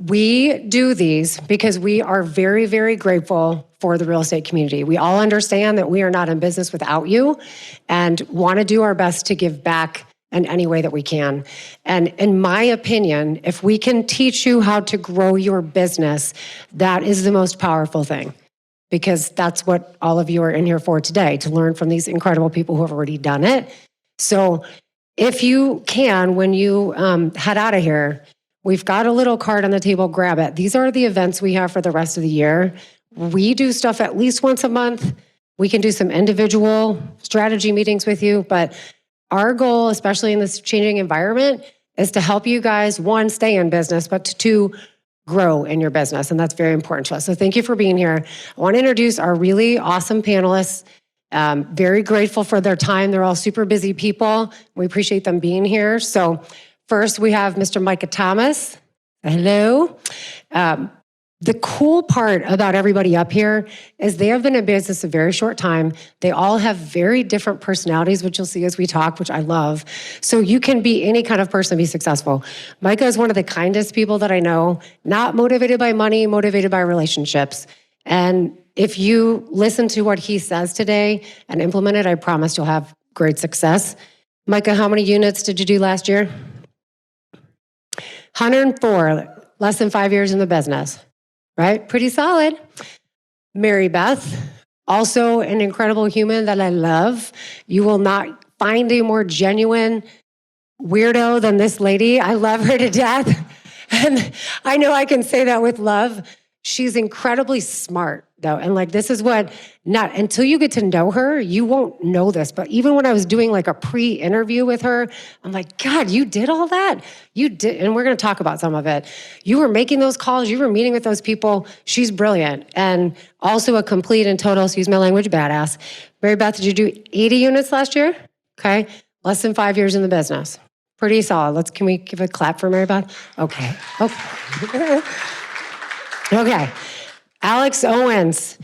We do these because we are very, very grateful for the real estate community. We all understand that we are not in business without you and want to do our best to give back in any way that we can. And in my opinion, if we can teach you how to grow your business, that is the most powerful thing, because that's what all of you are in here for today, to learn from these incredible people who have already done it. So if you can, when you head out of here, we've got a little card on the table, grab it. These are the events we have for the rest of the year. We do stuff at least once a month. We can do some individual strategy meetings with you, but our goal, especially in this changing environment, is to help you guys, one, stay in business, but two, grow in your business. And that's very important to us. So thank you for being here. I want to introduce our really awesome panelists. Very grateful for their time. They're all super busy people. We appreciate them being here. So first, we have Mr. Micah Thomas. Hello. The cool part about everybody up here is they have been in business a very short time. They all have very different personalities, which you'll see as we talk, which I love. So you can be any kind of person and be successful. Micah is one of the kindest people that I know, not motivated by money, motivated by relationships. And if you listen to what he says today and implement it, I promise you'll have great success. Micah, how many units did you do last year? 104, less than 5 years in the business, right? Pretty solid. Mary Beth, also an incredible human that I love. You will not find a more genuine weirdo than this lady. I love her to death. And I know I can say that with love. She's incredibly smart, though. And like, this is what, not until you get to know her, you won't know this. But even when I was doing like a pre-interview with her, I'm like, God, you did all that? You did. And we're going to talk about some of it. You were making those calls. You were meeting with those people. She's brilliant. And also a complete and total, excuse my language, badass. Mary Beth, did you do 80 units last year? Okay. Less than 5 years in the business. Pretty solid. Can we give a clap for Mary Beth? Okay. Okay. Okay. Alex Owens,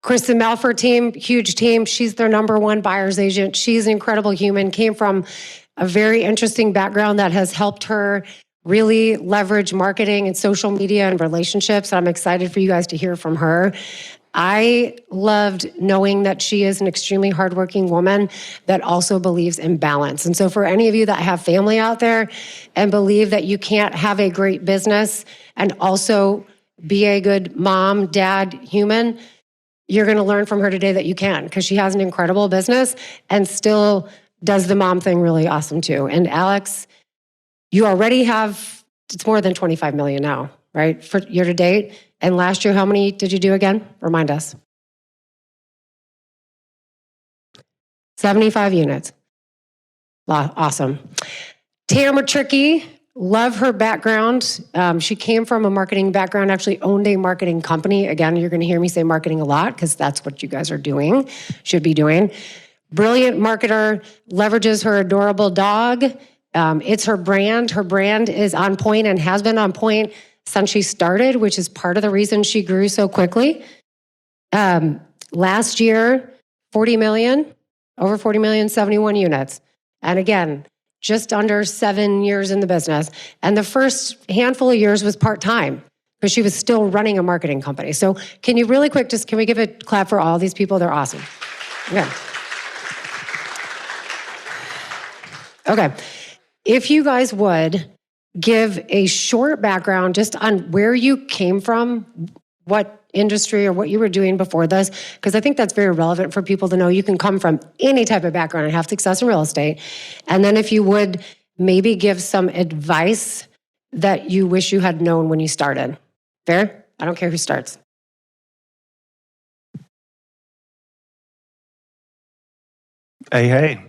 Kristen Malford team, huge team. She's their #1 buyer's agent. She's an incredible human, came from a very interesting background that has helped her really leverage marketing and social media and relationships. I'm excited for you guys to hear from her. I loved knowing that she is an extremely hardworking woman that also believes in balance. And so for any of you that have family out there and believe that you can't have a great business and also be a good mom, dad, human, you're going to learn from her today that you can, because she has an incredible business and still does the mom thing really awesome too. And Alex, you already have, it's more than 25 million now, right? For year to date. And last year, how many did you do again? Remind us. 75 units. Awesome. Tamra Trickey, love her background. She came from a marketing background, actually owned a marketing company. Again, you're going to hear me say marketing a lot because that's what you guys are doing, should be doing. Brilliant marketer, leverages her adorable dog. It's her brand. Her brand is on point and has been on point since she started, which is part of the reason she grew so quickly. Last year, 40 million, over 40 million, 71 units. And again, just under 7 years in the business. And the first handful of years was part-time because she was still running a marketing company. So can you really quick, can we give a clap for all these people? They're awesome. Okay. Okay. If you guys would give a short background just on where you came from, what industry or what you were doing before this, because I think that's very relevant for people to know. You can come from any type of background and have success in real estate. And then if you would maybe give some advice that you wish you had known when you started. Fair? I don't care who starts. Hey.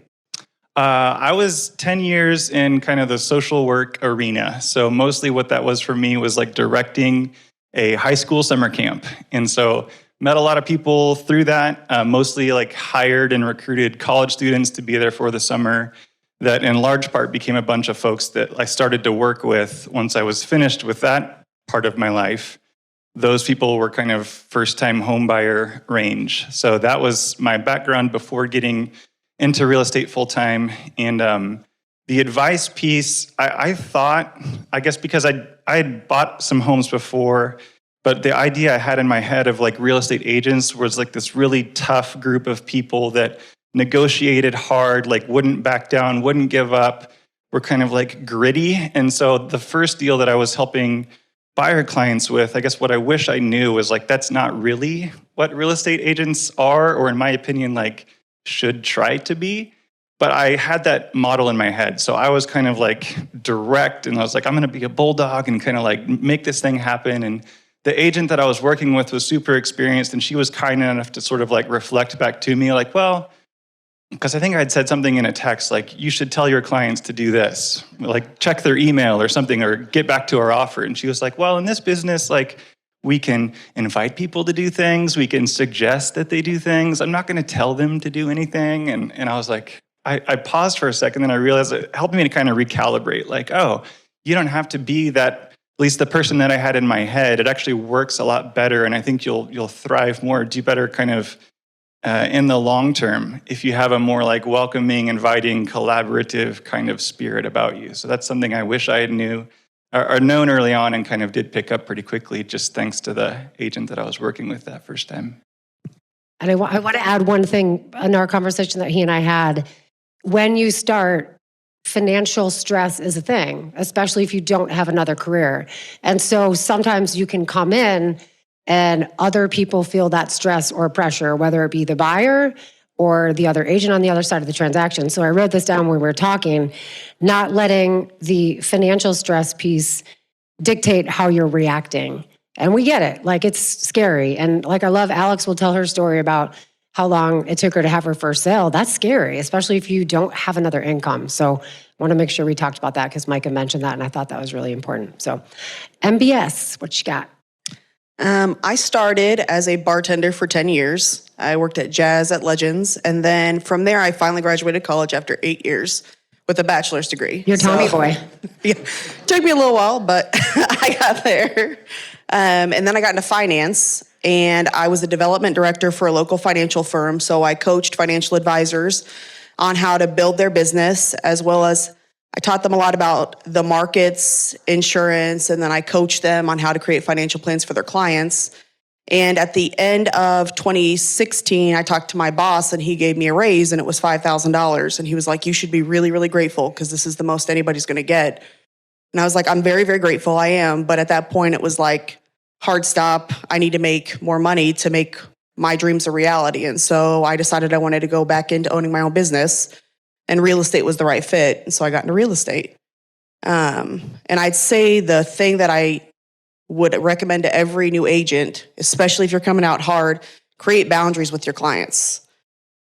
I was 10 years in kind of the social work arena. So mostly what that was for me was like directing a high school summer camp. And so met a lot of people through that, mostly like hired and recruited college students to be there for the summer, that in large part became a bunch of folks that I started to work with once I was finished with that part of my life. Those people were kind of first-time homebuyer range. So that was my background before getting into real estate full-time. And the advice piece, I thought, I guess because I I had bought some homes before, but the idea I had in my head of like real estate agents was like this really tough group of people that negotiated hard, like wouldn't back down, wouldn't give up, were kind of like gritty. And so the first deal that I was helping buyer clients with, I guess what I wish I knew was like, that's not really what real estate agents are, or in my opinion, like should try to be. But I had that model in my head. So I was kind of like direct, and I was like, I'm going to be a bulldog and kind of like make this thing happen. And the agent that I was working with was super experienced, and she was kind enough to sort of like reflect back to me like, well, because I think I'd said something in a text like, you should tell your clients to do this, like check their email or something, or get back to our offer. And she was like, well, in this business, like we can invite people to do things. We can suggest that they do things. I'm not going to tell them to do anything. And I was like, I paused for a second, then I realized it helped me to kind of recalibrate like, oh, you don't have to be that, at least the person that I had in my head. It actually works a lot better. And I think you'll thrive more, do better kind of in the long term if you have a more like welcoming, inviting, collaborative kind of spirit about you. So that's something I wish I had knew or known early on, and kind of did pick up pretty quickly, just thanks to the agent that I was working with that first time. And I want to add one thing in our conversation that he and I had. When you start, financial stress is a thing, especially if you don't have another career. And so sometimes you can come in and other people feel that stress or pressure, whether it be the buyer or the other agent on the other side of the transaction. So I wrote this down when we were talking, not letting the financial stress piece dictate how you're reacting. And we get it, like it's scary. And like I love Alex will tell her story about how long it took her to have her first sale. That's scary, especially if you don't have another income. So I want to make sure we talked about that because Micah mentioned that and I thought that was really important. So MBS, what you got? I started as a bartender for 10 years. I worked at Jazz at Legends. And then from there, I finally graduated college after 8 years with a bachelor's degree. You're Tommy boy. Yeah, took me a little while, but I got there. And then I got into finance, and I was a development director for a local financial firm. So I coached financial advisors on how to build their business, as well as I taught them a lot about the markets, insurance, and then I coached them on how to create financial plans for their clients. And at the end of 2016, I talked to my boss and he gave me a raise, and it was $5,000. And he was like, you should be really, really grateful because this is the most anybody's going to get. And I was like, I'm very, very grateful. I am. But at that point, it was like, hard stop. I need to make more money to make my dreams a reality. And so I decided I wanted to go back into owning my own business. And real estate was the right fit. And so I got into real estate. And I'd say the thing that I would recommend to every new agent, especially if you're coming out hard, create boundaries with your clients.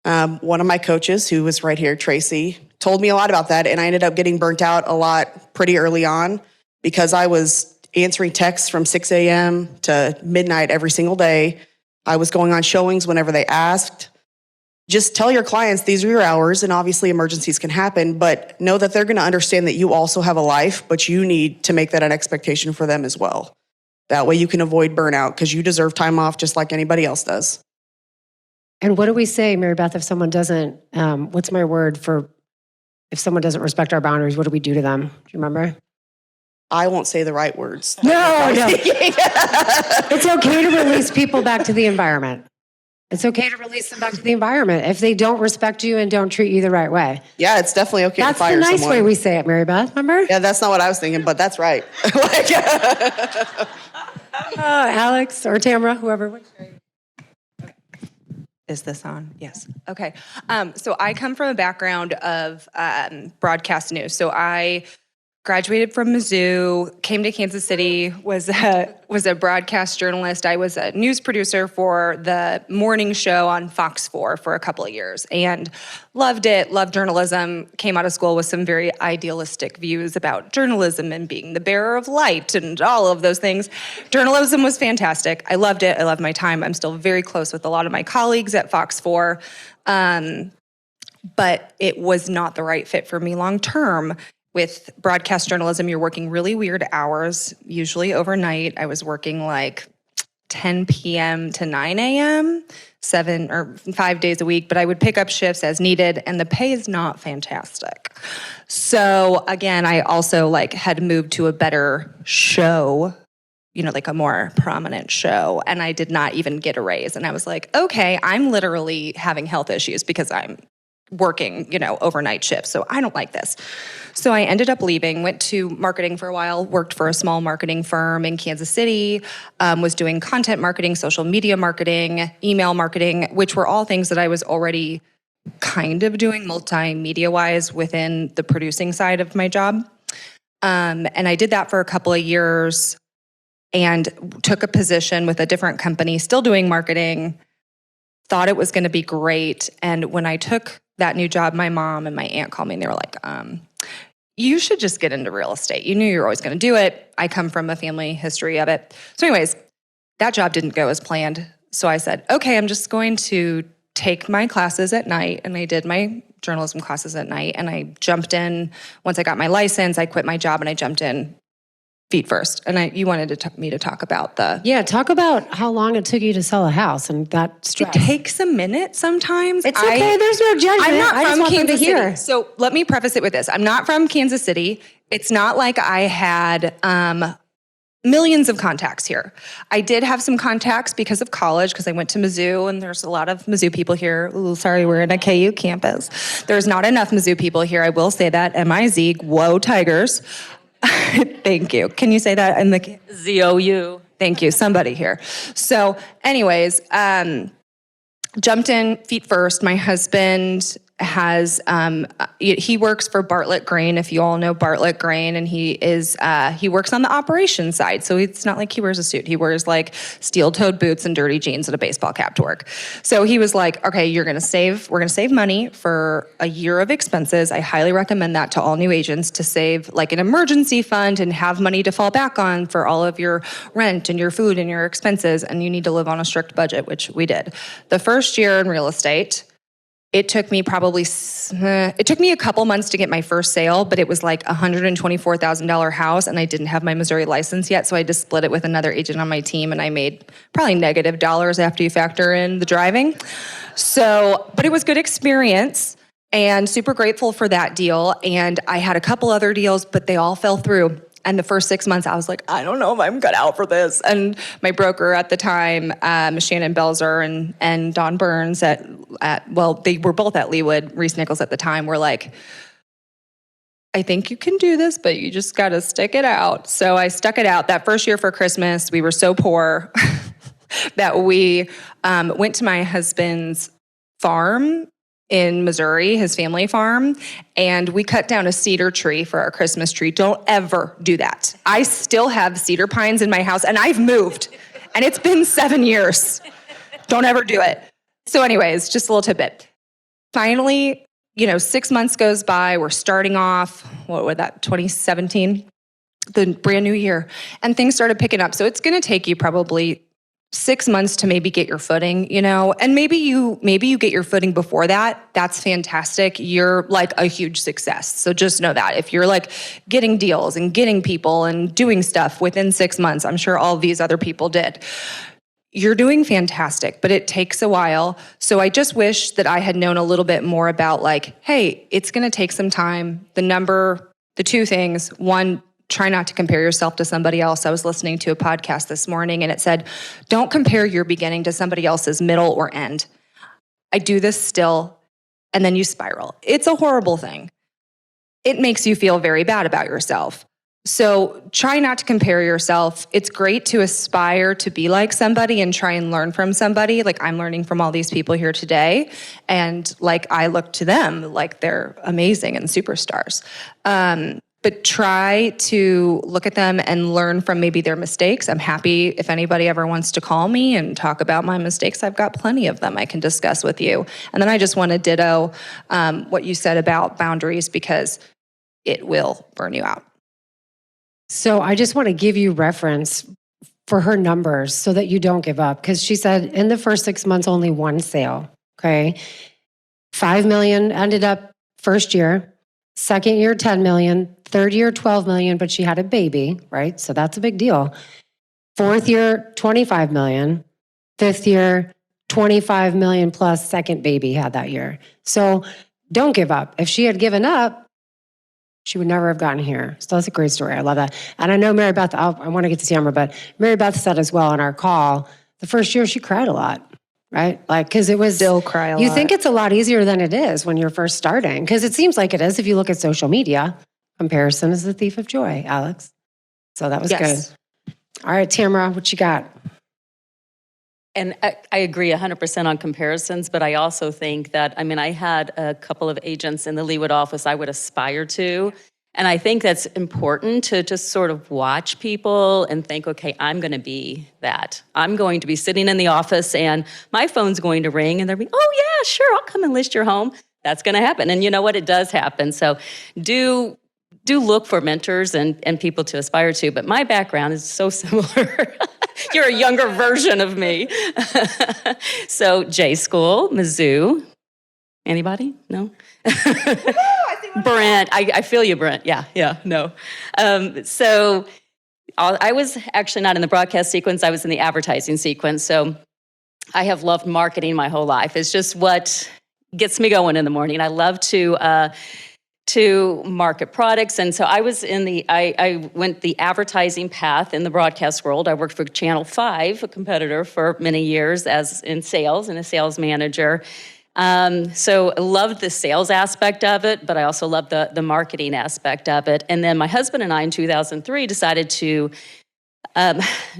One of my coaches, who was right here, Tracy, told me a lot about that. And I ended up getting burnt out a lot pretty early on because I was answering texts from 6 a.m. to midnight every single day. I was going on showings whenever they asked. Just tell your clients these are your hours, and obviously emergencies can happen, but know that they're going to understand that you also have a life, but you need to make that an expectation for them as well. That way you can avoid burnout because you deserve time off just like anybody else does. And what do we say, Mary Beth, if someone doesn't, what's my word for if someone doesn't respect our boundaries, what do we do to them? Do you remember? I won't say the right words. No. It's okay to release people back to the environment. It's okay to release them back to the environment if they don't respect you and don't treat you the right way. Yeah, it's definitely okay to fire someone. That's the nice way we say it, Mary Beth, remember? Yeah, that's not what I was thinking, but that's right. Alex or Tamra, whoever. Is this on? Yes. Okay. So I come from a background of broadcast news. So I graduated from Mizzou, came to Kansas City, was a broadcast journalist. I was a news producer for the morning show on Fox 4 for a couple of years and loved it, loved journalism, came out of school with some very idealistic views about journalism and being the bearer of light and all of those things. Journalism was fantastic. I loved it. I loved my time. I'm still very close with a lot of my colleagues at Fox 4. But it was not the right fit for me long term. With broadcast journalism, you're working really weird hours, usually overnight. I was working like 10 p.m. to 9 a.m., 7 or 5 days a week, but I would pick up shifts as needed, and the pay is not fantastic. So again, I also like had moved to a better show, you know, like a more prominent show, and I did not even get a raise. And I was like, okay, I'm literally having health issues because I'm working, you know, overnight shifts. So I don't like this. So I ended up leaving, went to marketing for a while, worked for a small marketing firm in Kansas City, was doing content marketing, social media marketing, email marketing, which were all things that I was already kind of doing multimedia-wise within the producing side of my job. And I did that for a couple of years and took a position with a different company, still doing marketing, thought it was going to be great. And when I took that new job, my mom and my aunt called me and they were like, you should just get into real estate. You knew you were always going to do it. I come from a family history of it. So anyways, that job didn't go as planned. So I said, okay, I'm just going to take my classes at night. And I did my journalism classes at night. And I jumped in. Once I got my license, I quit my job and I jumped in feet first. And you wanted me to talk about the... Yeah, talk about how long it took you to sell a house and that stress. It takes a minute sometimes. It's okay. There's no judgment. I'm not I just from want them Kansas to hear. City. So let me preface it with this. I'm not from Kansas City. It's not like I had millions of contacts here. I did have some contacts because of college, because I went to Mizzou, and there's a lot of Mizzou people here. Ooh, sorry, we're in a KU campus. There's not enough Mizzou people here. I will say that. M-I-Z, whoa, Tigers. Thank you. Can you say that in the... Z-O-U. Thank you. Somebody here. So anyways, jumped in feet first. My husband has, he works for Bartlett Grain, if you all know Bartlett Grain, and he works on the operations side. So it's not like he wears a suit. He wears like steel-toed boots and dirty jeans and a baseball cap to work. So he was like, okay, we're going to save money for a year of expenses. I highly recommend that to all new agents, to save like an emergency fund and have money to fall back on for all of your rent and your food and your expenses. And you need to live on a strict budget, which we did. The first year in real estate, it took me a couple months to get my first sale, but it was like a $124,000 house, and I didn't have my Missouri license yet, so I just split it with another agent on my team, and I made probably negative dollars after you factor in the driving. So, but it was good experience, and super grateful for that deal, and I had a couple other deals, but they all fell through. And the first 6 months, I was like, I don't know if I'm cut out for this. And my broker at the time, Shannon Belzer and Don Burns they were both at Leawood, Reese Nichols at the time, were like, I think you can do this, but you just got to stick it out. So I stuck it out. That first year for Christmas, we were so poor that we went to my husband's farm in Missouri, his family farm, and we cut down a cedar tree for our Christmas tree. Don't ever do that. I still have cedar pines in my house, and I've moved, and it's been 7 years. Don't ever do it. So anyways, just a little tidbit. Finally, 6 months goes by, we're starting off, 2017, the brand new year, and things started picking up. So it's gonna take you probably 6 months to maybe get your footing, and maybe you get your footing before that. That's fantastic. You're like a huge success. So just know that if you're like getting deals and getting people and doing stuff within 6 months, I'm sure all these other people did, you're doing fantastic, but it takes a while. So I just wish that I had known a little bit more about like, hey, it's going to take some time. The two things, one, try not to compare yourself to somebody else. I was listening to a podcast this morning and it said, don't compare your beginning to somebody else's middle or end. I do this still, and then you spiral. It's a horrible thing. It makes you feel very bad about yourself. So try not to compare yourself. It's great to aspire to be like somebody and try and learn from somebody. Like I'm learning from all these people here today. And like I look to them like they're amazing and superstars. But try to look at them and learn from maybe their mistakes. I'm happy if anybody ever wants to call me and talk about my mistakes. I've got plenty of them I can discuss with you. And then I just want to ditto what you said about boundaries, because it will burn you out. So I just want to give you reference for her numbers so that you don't give up. Because she said in the first 6 months, only one sale, okay? 5 million ended up first year. Second year, 10 million. Third year, 12 million, but she had a baby, right? So that's a big deal. Fourth year, 25 million. Fifth year, 25 million plus second baby had that year. So don't give up. If she had given up, she would never have gotten here. So that's a great story. I love that. And I know Mary Beth, I want to get to Tamra, but Mary Beth said as well in our call, the first year she cried a lot, right? Like, because it was. Still cry a lot. You think it's a lot easier than it is when you're first starting, because it seems like it is if you look at social media. Comparison is the thief of joy, Alex. So that was Yes. good. All right, Tamra, what you got? And I agree 100% on comparisons, but I also think that, I mean, I had a couple of agents in the Leawood office I would aspire to. And I think that's important to just sort of watch people and think, okay, I'm going to be that. I'm going to be sitting in the office and my phone's going to ring and they'll be, oh yeah, sure, I'll come and list your home. That's going to happen. And you know what? It does happen. So do look for mentors and people to aspire to. But my background is so similar. You're a younger version of me. So J School, Mizzou. Anybody? No? Brent. I feel you, Brent. Yeah, no. So I was actually not in the broadcast sequence. I was in the advertising sequence. So I have loved marketing my whole life. It's just what gets me going in the morning. I love to market products. And so I was I went the advertising path in the broadcast world. I worked for Channel 5, a competitor, for many years as in sales and a sales manager. So I loved the sales aspect of it, but I also loved the marketing aspect of it. And then my husband and I in 2003 decided to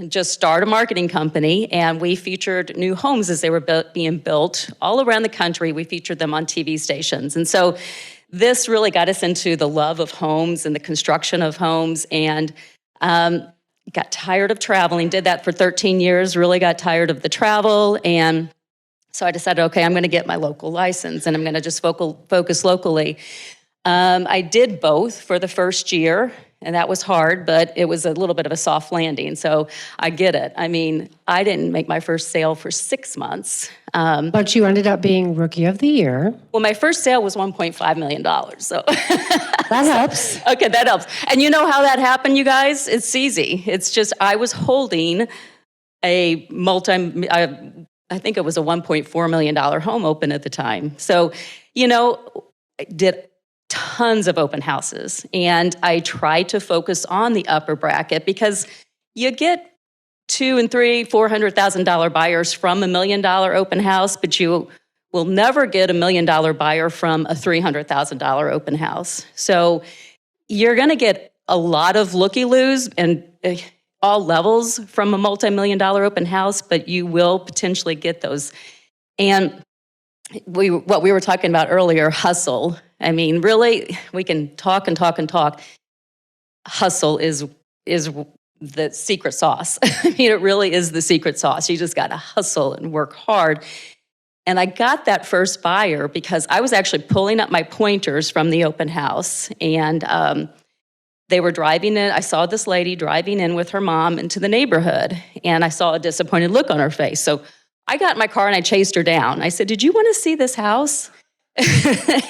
just start a marketing company, and we featured new homes as they were being built all around the country. We featured them on TV stations. And so this really got us into the love of homes and the construction of homes, and got tired of traveling, did that for 13 years, really got tired of the travel. And so I decided, okay, I'm going to get my local license and I'm going to just focus locally. I did both for the first year, and that was hard, but it was a little bit of a soft landing. So I get it. I mean, I didn't make my first sale for 6 months. But you ended up being Rookie of the Year. Well, my first sale was $1.5 million. So That helps. okay, that helps. And you know how that happened, you guys? It's easy. It's just I was holding a I think it was a $1.4 million home open at the time. So, I did tons of open houses, and I tried to focus on the upper bracket because you get $200,000 and $400,000 buyers from $1 million open house, but you will never get $1 million buyer from a $300,000 open house. So you're going to get a lot of looky-loos and all levels from a multi-million-dollar open house, but you will potentially get those. And what we were talking about earlier, hustle. I mean, really, we can talk and talk and talk. Hustle is the secret sauce. I mean, it really is the secret sauce. You just got to hustle and work hard. And I got that first buyer because I was actually pulling up my pointers from the open house, and they were driving in. I saw this lady driving in with her mom into the neighborhood, and I saw a disappointed look on her face. So I got in my car and I chased her down. I said, "Did you want to see this house?"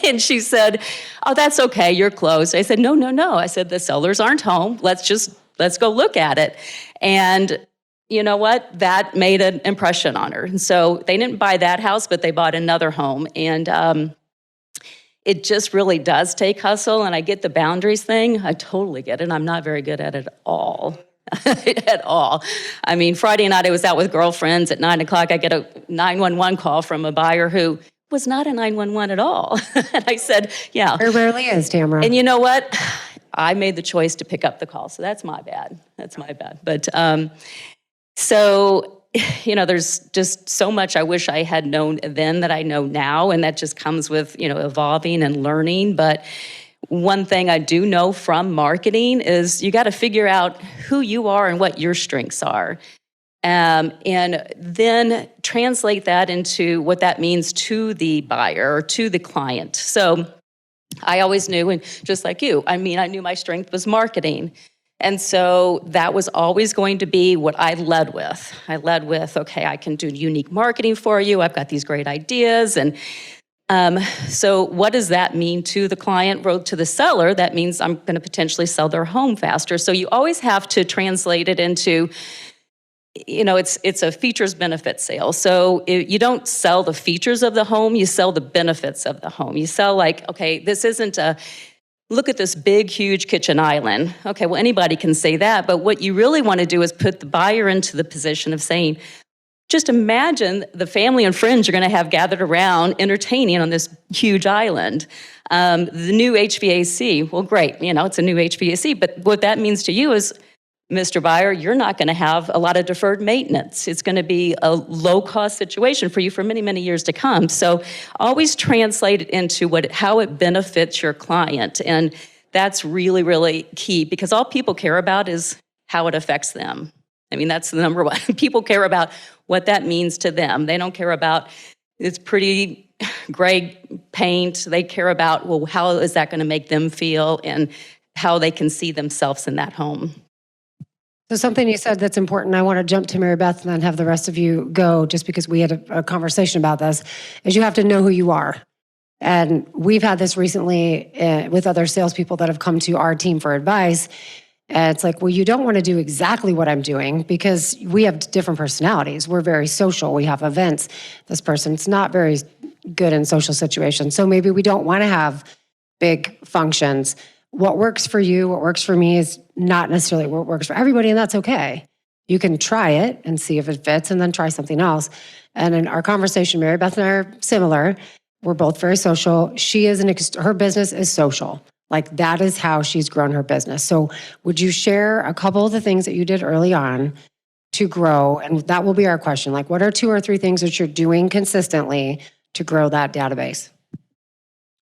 And she said, "Oh, that's okay. You're closed." I said, No. I said, "The sellers aren't home. Let's go look at it." And you know what? That made an impression on her. And so they didn't buy that house, but they bought another home. And it just really does take hustle. And I get the boundaries thing. I totally get it. I'm not very good at it at all. At all. I mean, Friday night I was out with girlfriends at 9 o'clock. I get a 911 call from a buyer who was not a 911 at all. And I said, yeah. It rarely is, Tamra. And you know what? I made the choice to pick up the call. So that's my bad. But so, there's just so much I wish I had known then that I know now. And that just comes with, evolving and learning. But one thing I do know from marketing is you got to figure out who you are and what your strengths are. And then translate that into what that means to the buyer or to the client. So I always knew, and just like you, I knew my strength was marketing. And so that was always going to be what I led with. Okay, I can do unique marketing for you. I've got these great ideas. And so what does that mean to the client or to the seller? That means I'm going to potentially sell their home faster. So you always have to translate it into it's a features benefit sale. So you don't sell the features of the home, you sell the benefits of the home. You sell like, okay, this isn't look at this big, huge kitchen island. Okay, well, anybody can say that, but what you really want to do is put the buyer into the position of saying, just imagine the family and friends you're going to have gathered around entertaining on this huge island. The new HVAC, well, great, it's a new HVAC, but what that means to you is, Mr. Buyer, you're not going to have a lot of deferred maintenance. It's going to be a low-cost situation for you for many, many years to come. So always translate it into how it benefits your client. And that's really, really key, because all people care about is how it affects them. I mean, that's the number one. People care about what that means to them. They don't care about it's pretty gray paint. They care about, well, how is that going to make them feel and how they can see themselves in that home. So something you said that's important, I want to jump to Mary Beth and then have the rest of you go, just because we had a conversation about this, is you have to know who you are. And we've had this recently with other salespeople that have come to our team for advice. And it's like, well, you don't want to do exactly what I'm doing, because we have different personalities. We're very social. We have events. This person's not very good in social situations. So maybe we don't want to have big functions. What works for you, what works for me is not necessarily what works for everybody, and that's okay. You can try it and see if it fits and then try something else. And in our conversation, Mary Beth and I are similar. We're both very social. She is her business is social. Like, that is how she's grown her business. So would you share a couple of the things that you did early on to grow? And that will be our question. Like, what are 2 or 3 things that you're doing consistently to grow that database?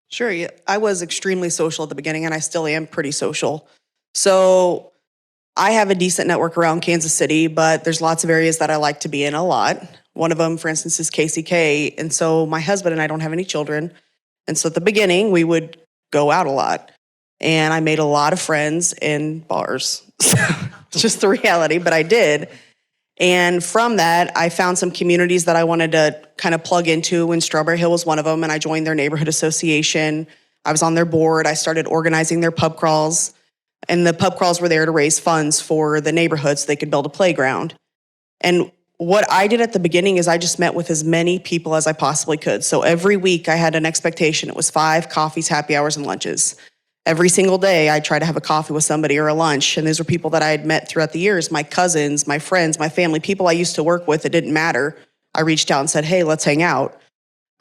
Sure. Yeah. I was extremely social at the beginning, and I still am pretty social. So I have a decent network around Kansas City, but there's lots of areas that I like to be in a lot. One of them, for instance, is KCK. And so my husband and I don't have any children. And so at the beginning, we would go out a lot. And I made a lot of friends in bars. It's just the reality, but I did. And from that, I found some communities that I wanted to kind of plug into, and Strawberry Hill was one of them, and I joined their neighborhood association. I was on their board. I started organizing their pub crawls, and the pub crawls were there to raise funds for the neighborhood so they could build a playground. And what I did at the beginning is I just met with as many people as I possibly could. So every week I had an expectation. It was 5 coffees, happy hours, and lunches. Every single day, I try to have a coffee with somebody or a lunch. And these were people that I had met throughout the years, my cousins, my friends, my family, people I used to work with. It didn't matter. I reached out and said, hey, let's hang out.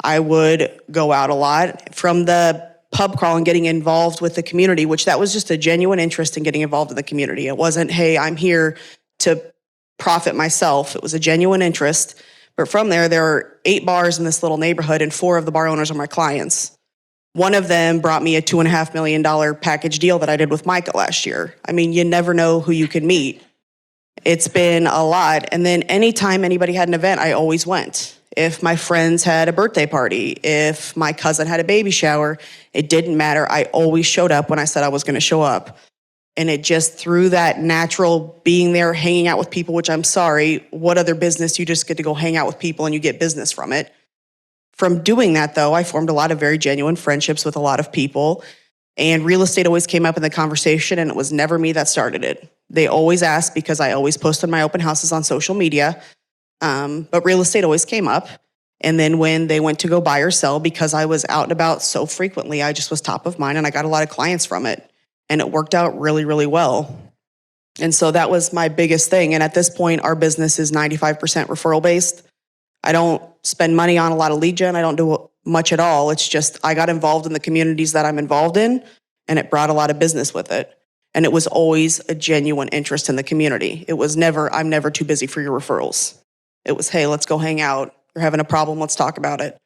I would go out a lot. From the pub crawl and getting involved with the community, which that was just a genuine interest in getting involved in the community. It wasn't, hey, I'm here to profit myself. It was a genuine interest. But from there are 8 bars in this little neighborhood, and 4 of the bar owners are my clients. One of them brought me a $2.5 million package deal that I did with Micah last year. I mean, you never know who you can meet. It's been a lot. And then anytime anybody had an event, I always went. If my friends had a birthday party, if my cousin had a baby shower, it didn't matter. I always showed up when I said I was going to show up. And it just, through that natural being there, hanging out with people, which I'm sorry, what other business, you just get to go hang out with people and you get business from it. From doing that, though, I formed a lot of very genuine friendships with a lot of people. And real estate always came up in the conversation, and it was never me that started it. They always asked, because I always posted my open houses on social media. But real estate always came up. And then when they went to go buy or sell, because I was out and about so frequently, I just was top of mind, and I got a lot of clients from it. And it worked out really, really well. And so that was my biggest thing. And at this point, our business is 95% referral based. I don't spend money on a lot of lead gen. I don't do much at all. It's just I got involved in the communities that I'm involved in, and it brought a lot of business with it. And it was always a genuine interest in the community. It was never, I'm never too busy for your referrals. It was, hey, let's go hang out. You're having a problem, let's talk about it.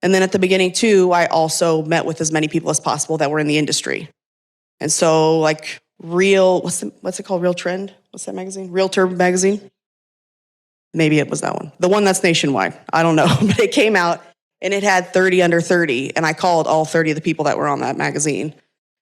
And then at the beginning too, I also met with as many people as possible that were in the industry. And so like what's it called? Real Trend? What's that magazine? Realtor magazine? Maybe it was that one. The one that's nationwide. I don't know. But it came out and it had 30 under 30. And I called all 30 of the people that were on that magazine.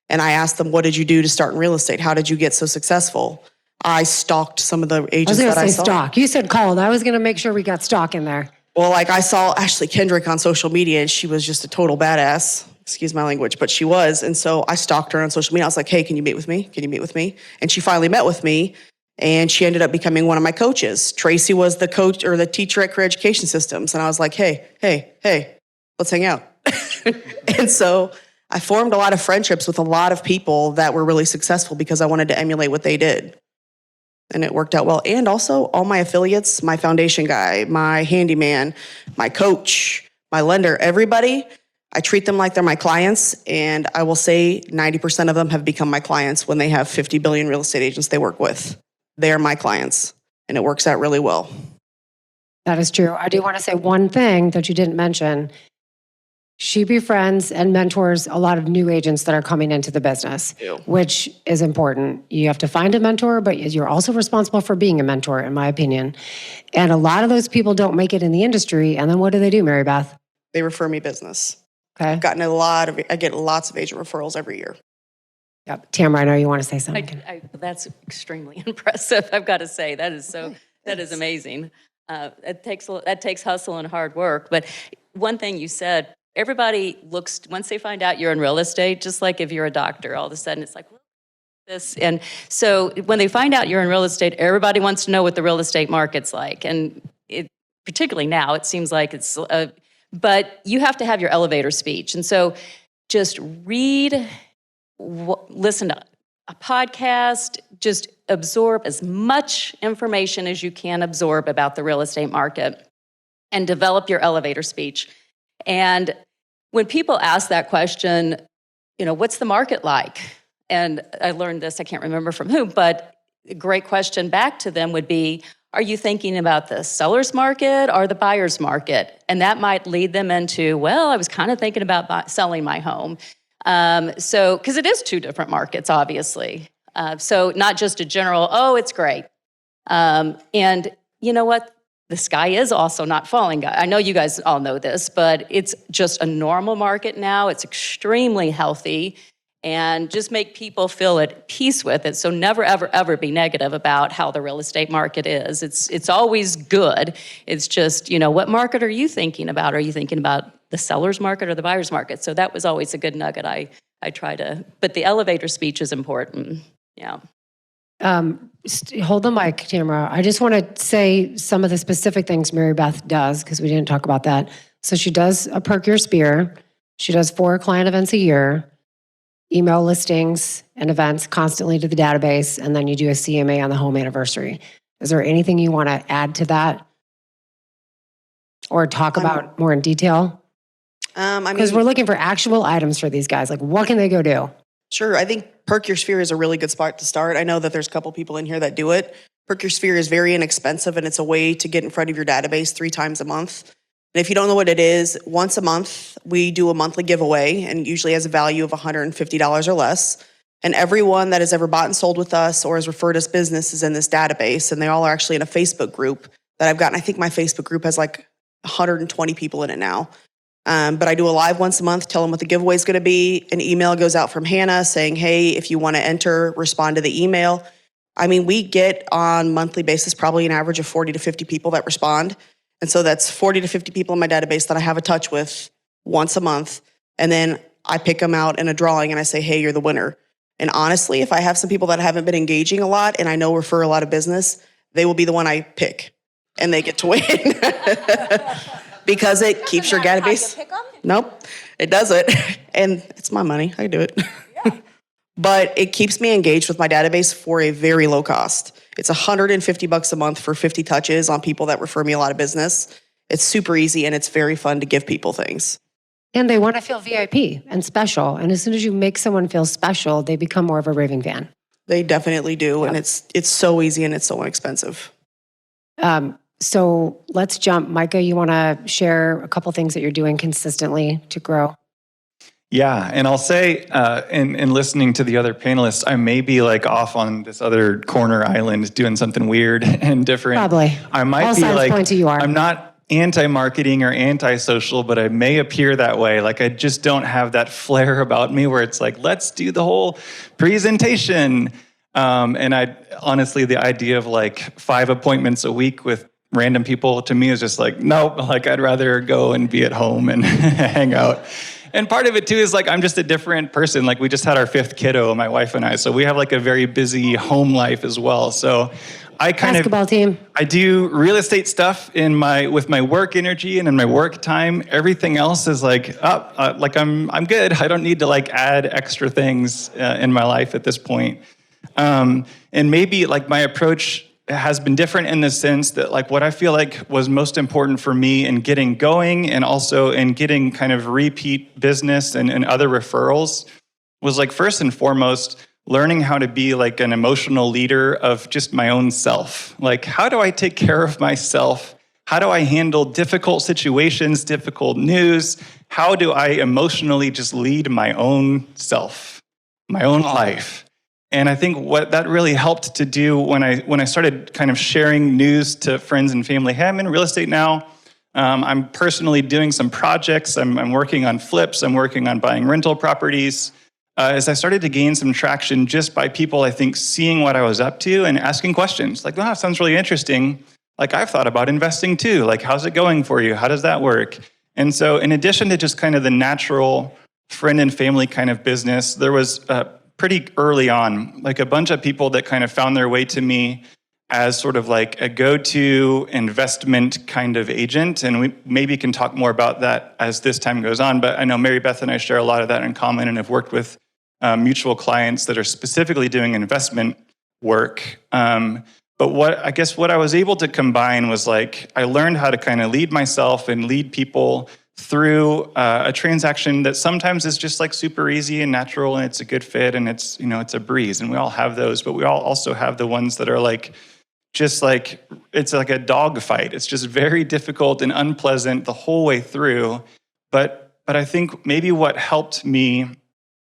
And I asked them, what did you do to start in real estate? How did you get so successful? I stalked some of the agents that I saw. I was going to say stalk. You said called. I was going to make sure we got stalk in there. Well, like I saw Ashley Kendrick on social media, and she was just a total badass. Excuse my language, but she was. And so I stalked her on social media. I was like, hey, can you meet with me? Can you meet with me? And she finally met with me. And she ended up becoming one of my coaches. Tracy was the coach or the teacher at Career Education Systems. And I was like, hey, let's hang out. And so I formed a lot of friendships with a lot of people that were really successful because I wanted to emulate what they did. And it worked out well. And also all my affiliates, my foundation guy, my handyman, my coach, my lender, everybody, I treat them like they're my clients. And I will say 90% of them have become my clients when they have 50 billion real estate agents they work with. They are my clients. And it works out really well. That is true. I do want to say one thing that you didn't mention. She befriends and mentors a lot of new agents that are coming into the business, which is important. You have to find a mentor, but you're also responsible for being a mentor, in my opinion. And a lot of those people don't make it in the industry. And then what do, Mary Beth? They refer me business. Okay. I get lots of agent referrals every year. Yep. Tamra, I know you want to say something. That's extremely impressive. I've got to say that is amazing. That takes hustle and hard work. But one thing you said, everybody looks, once they find out you're in real estate, just like if you're a doctor, all of a sudden it's like, well, this. And so when they find out you're in real estate, everybody wants to know what the real estate market's like. And particularly now, it seems like it's, but you have to have your elevator speech. And so just read, listen to a podcast, just absorb as much information as you can absorb about the real estate market and develop your elevator speech. And when people ask that question, what's the market like? And I learned this, I can't remember from who, but a great question back to them would be, are you thinking about the seller's market or the buyer's market? And that might lead them into, well, I was kind of thinking about selling my home. So, because it is two different markets, obviously. So not just a general, oh, it's great. And you know what? The sky is also not falling. I know you guys all know this, but it's just a normal market now. It's extremely healthy, and just make people feel at peace with it. So never, ever, ever be negative about how the real estate market is. It's always good. It's just, what market are you thinking about? Are you thinking about the seller's market or the buyer's market? So that was always a good nugget. I try to, but the elevator speech is important. Yeah. Hold the mic, Tamra. I just want to say some of the specific things Mary Beth does, because we didn't talk about that. So she does a Perk Your Spear. She does 4 client events a year, email listings and events constantly to the database, and then you do a CMA on the home anniversary. Is there anything you want to add to that or talk about more in detail? Because we're looking for actual items for these guys. Like, what can they go do? Sure. I think Perk Your Sphere is a really good spot to start. I know that there's a couple people in here that do it. Perk Your Sphere is very inexpensive, and it's a way to get in front of your database 3 times a month. And if you don't know what it is, once a month, we do a monthly giveaway, and usually has a value of $150 or less. And everyone that has ever bought and sold with us or has referred us business is in this database, and they all are actually in a Facebook group that I've gotten. I think my Facebook group has like 120 people in it now. But I do a live once a month, tell them what the giveaway is going to be. An email goes out from Hannah saying, hey, if you want to enter, respond to the email. I mean, we get on monthly basis probably an average of 40 to 50 people that respond. And so that's 40 to 50 people in my database that I have a touch with once a month. And then I pick them out in a drawing and I say, hey, you're the winner. And honestly, if I have some people that haven't been engaging a lot and I know refer a lot of business, they will be the one I pick and they get to win. Because it keeps your database. Nope, it doesn't. And it's my money. I can do it. Yeah. But it keeps me engaged with my database for a very low cost. It's $150 a month for 50 touches on people that refer me a lot of business. It's super easy and it's very fun to give people things. And they want to feel VIP and special. And as soon as you make someone feel special, they become more of a raving fan. They definitely do. Yep. And it's so easy and it's so inexpensive. So let's jump. Micah, you want to share a couple things that you're doing consistently to grow? Yeah, and I'll say, in listening to the other panelists, I may be like off on this other corner island doing something weird and different. Probably. I might all be signs like, point to you are. I'm not anti-marketing or anti-social, but I may appear that way. Like I just don't have that flair about me where it's like, let's do the whole presentation. And I honestly, the idea of like 5 appointments a week with random people to me is just like, nope, like I'd rather go and be at home and hang out. And part of it too is like, I'm just a different person. Like we just had our 5th kiddo, my wife and I. So we have like a very busy home life as well. So I kind Basketball team. I do real estate stuff with my work energy and in my work time. Everything else is like, I'm good. I don't need to like add extra things in my life at this point. And maybe like my approach has been different in the sense that like what I feel like was most important for me in getting going and also in getting kind of repeat business and other referrals was like first and foremost learning how to be like an emotional leader of just my own self. Like, how do I take care of myself? How do I handle difficult situations, difficult news? How do I emotionally just lead my own self, my own life? And I think what that really helped to do when I started kind of sharing news to friends and family, hey, I'm in real estate now. I'm personally doing some projects. I'm working on flips. I'm working on buying rental properties. As I started to gain some traction just by people, I think, seeing what I was up to and asking questions. Like, wow, sounds really interesting. Like, I've thought about investing too. Like, how's it going for you? How does that work? And so in addition to just kind of the natural friend and family kind of business, there was pretty early on, like a bunch of people that kind of found their way to me as sort of like a go-to investment kind of agent. And we maybe can talk more about that as this time goes on. But I know Mary Beth and I share a lot of that in common and have worked with mutual clients that are specifically doing investment work. But what I was able to combine was like, I learned how to kind of lead myself and lead people through a transaction that sometimes is just like super easy and natural and it's a good fit and it's a breeze. And we all have those, but we all also have the ones that are like, just like, it's like a dog fight. It's just very difficult and unpleasant the whole way through. But I think maybe what helped me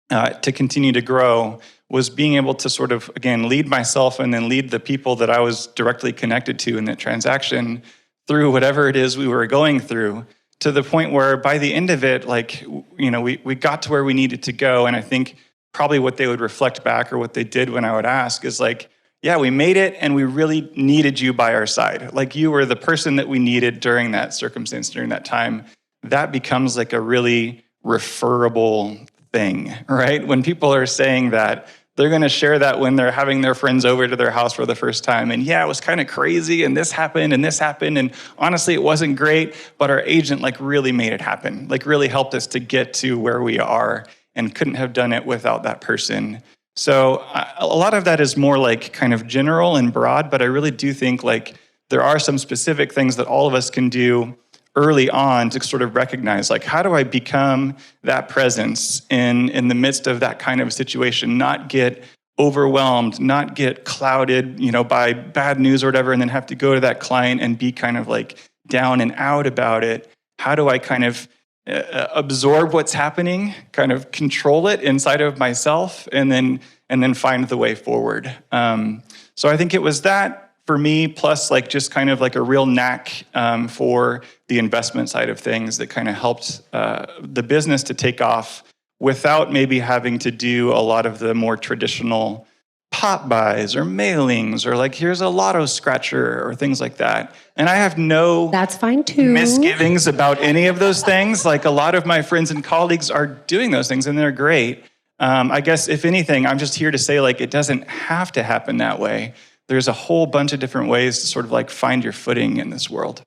to continue to grow was being able to sort of, again, lead myself and then lead the people that I was directly connected to in that transaction through whatever it is we were going through, to the point where by the end of it, like, we got to where we needed to go. And I think probably what they would reflect back or what they did when I would ask is like, yeah, we made it and we really needed you by our side. Like you were the person that we needed during that circumstance, during that time. That becomes like a really referable thing, right? When people are saying that, they're going to share that when they're having their friends over to their house for the first time. And yeah, it was kind of crazy and this happened. And honestly, it wasn't great, but our agent like really made it happen, like really helped us to get to where we are and couldn't have done it without that person. So a lot of that is more like kind of general and broad, but I really do think like there are some specific things that all of us can do early on to sort of recognize, like, how do I become that presence in the midst of that kind of situation, not get overwhelmed, not get clouded, by bad news or whatever, and then have to go to that client and be kind of like down and out about it. How do I kind of absorb what's happening, kind of control it inside of myself, and then find the way forward? So I think it was that for me, plus like just kind of like a real knack for the investment side of things that kind of helped the business to take off without maybe having to do a lot of the more traditional pop buys or mailings or like, here's a lotto scratcher or things like that. And I have no That's fine too. misgivings about any of those things. Like a lot of my friends and colleagues are doing those things and they're great. I guess if anything, I'm just here to say like, it doesn't have to happen that way. There's a whole bunch of different ways to sort of like find your footing in this world.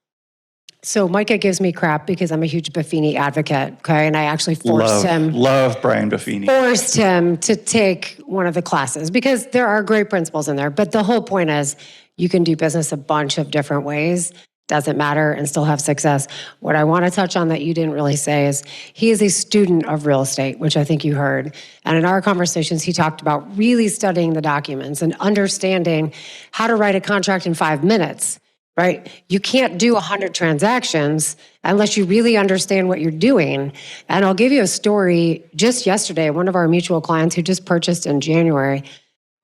So Micah gives me crap because I'm a huge Buffini advocate, okay? And I actually Love Brian Buffini. Forced him to take one of the classes because there are great principles in there. But the whole point is you can do business a bunch of different ways, doesn't matter, and still have success. What I want to touch on that you didn't really say is he is a student of real estate, which I think you heard. And in our conversations, he talked about really studying the documents and understanding how to write a contract in 5 minutes. Right? You can't do 100 transactions unless you really understand what you're doing. And I'll give you a story. Just yesterday, one of our mutual clients who just purchased in January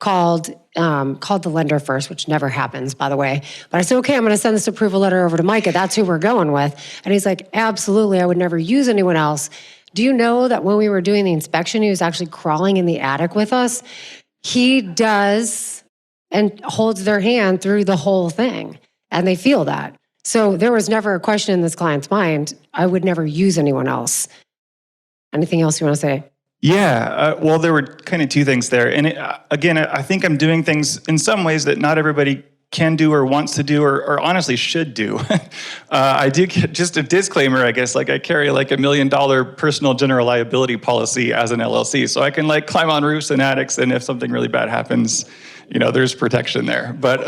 called the lender first, which never happens, by the way. But I said, okay, I'm going to send this approval letter over to Micah. That's who we're going with. And he's like, absolutely, I would never use anyone else. Do you know that when we were doing the inspection, he was actually crawling in the attic with us? He does and holds their hand through the whole thing. And they feel that. So there was never a question in this client's mind, I would never use anyone else. Anything else you want to say? Yeah, well, there were kind of two things there. And again, I think I'm doing things in some ways that not everybody can do or wants to do or honestly should do. I do get just a disclaimer, I guess, like I carry like $1 million personal general liability policy as an LLC. So I can like climb on roofs and attics, and if something really bad happens, there's protection there. But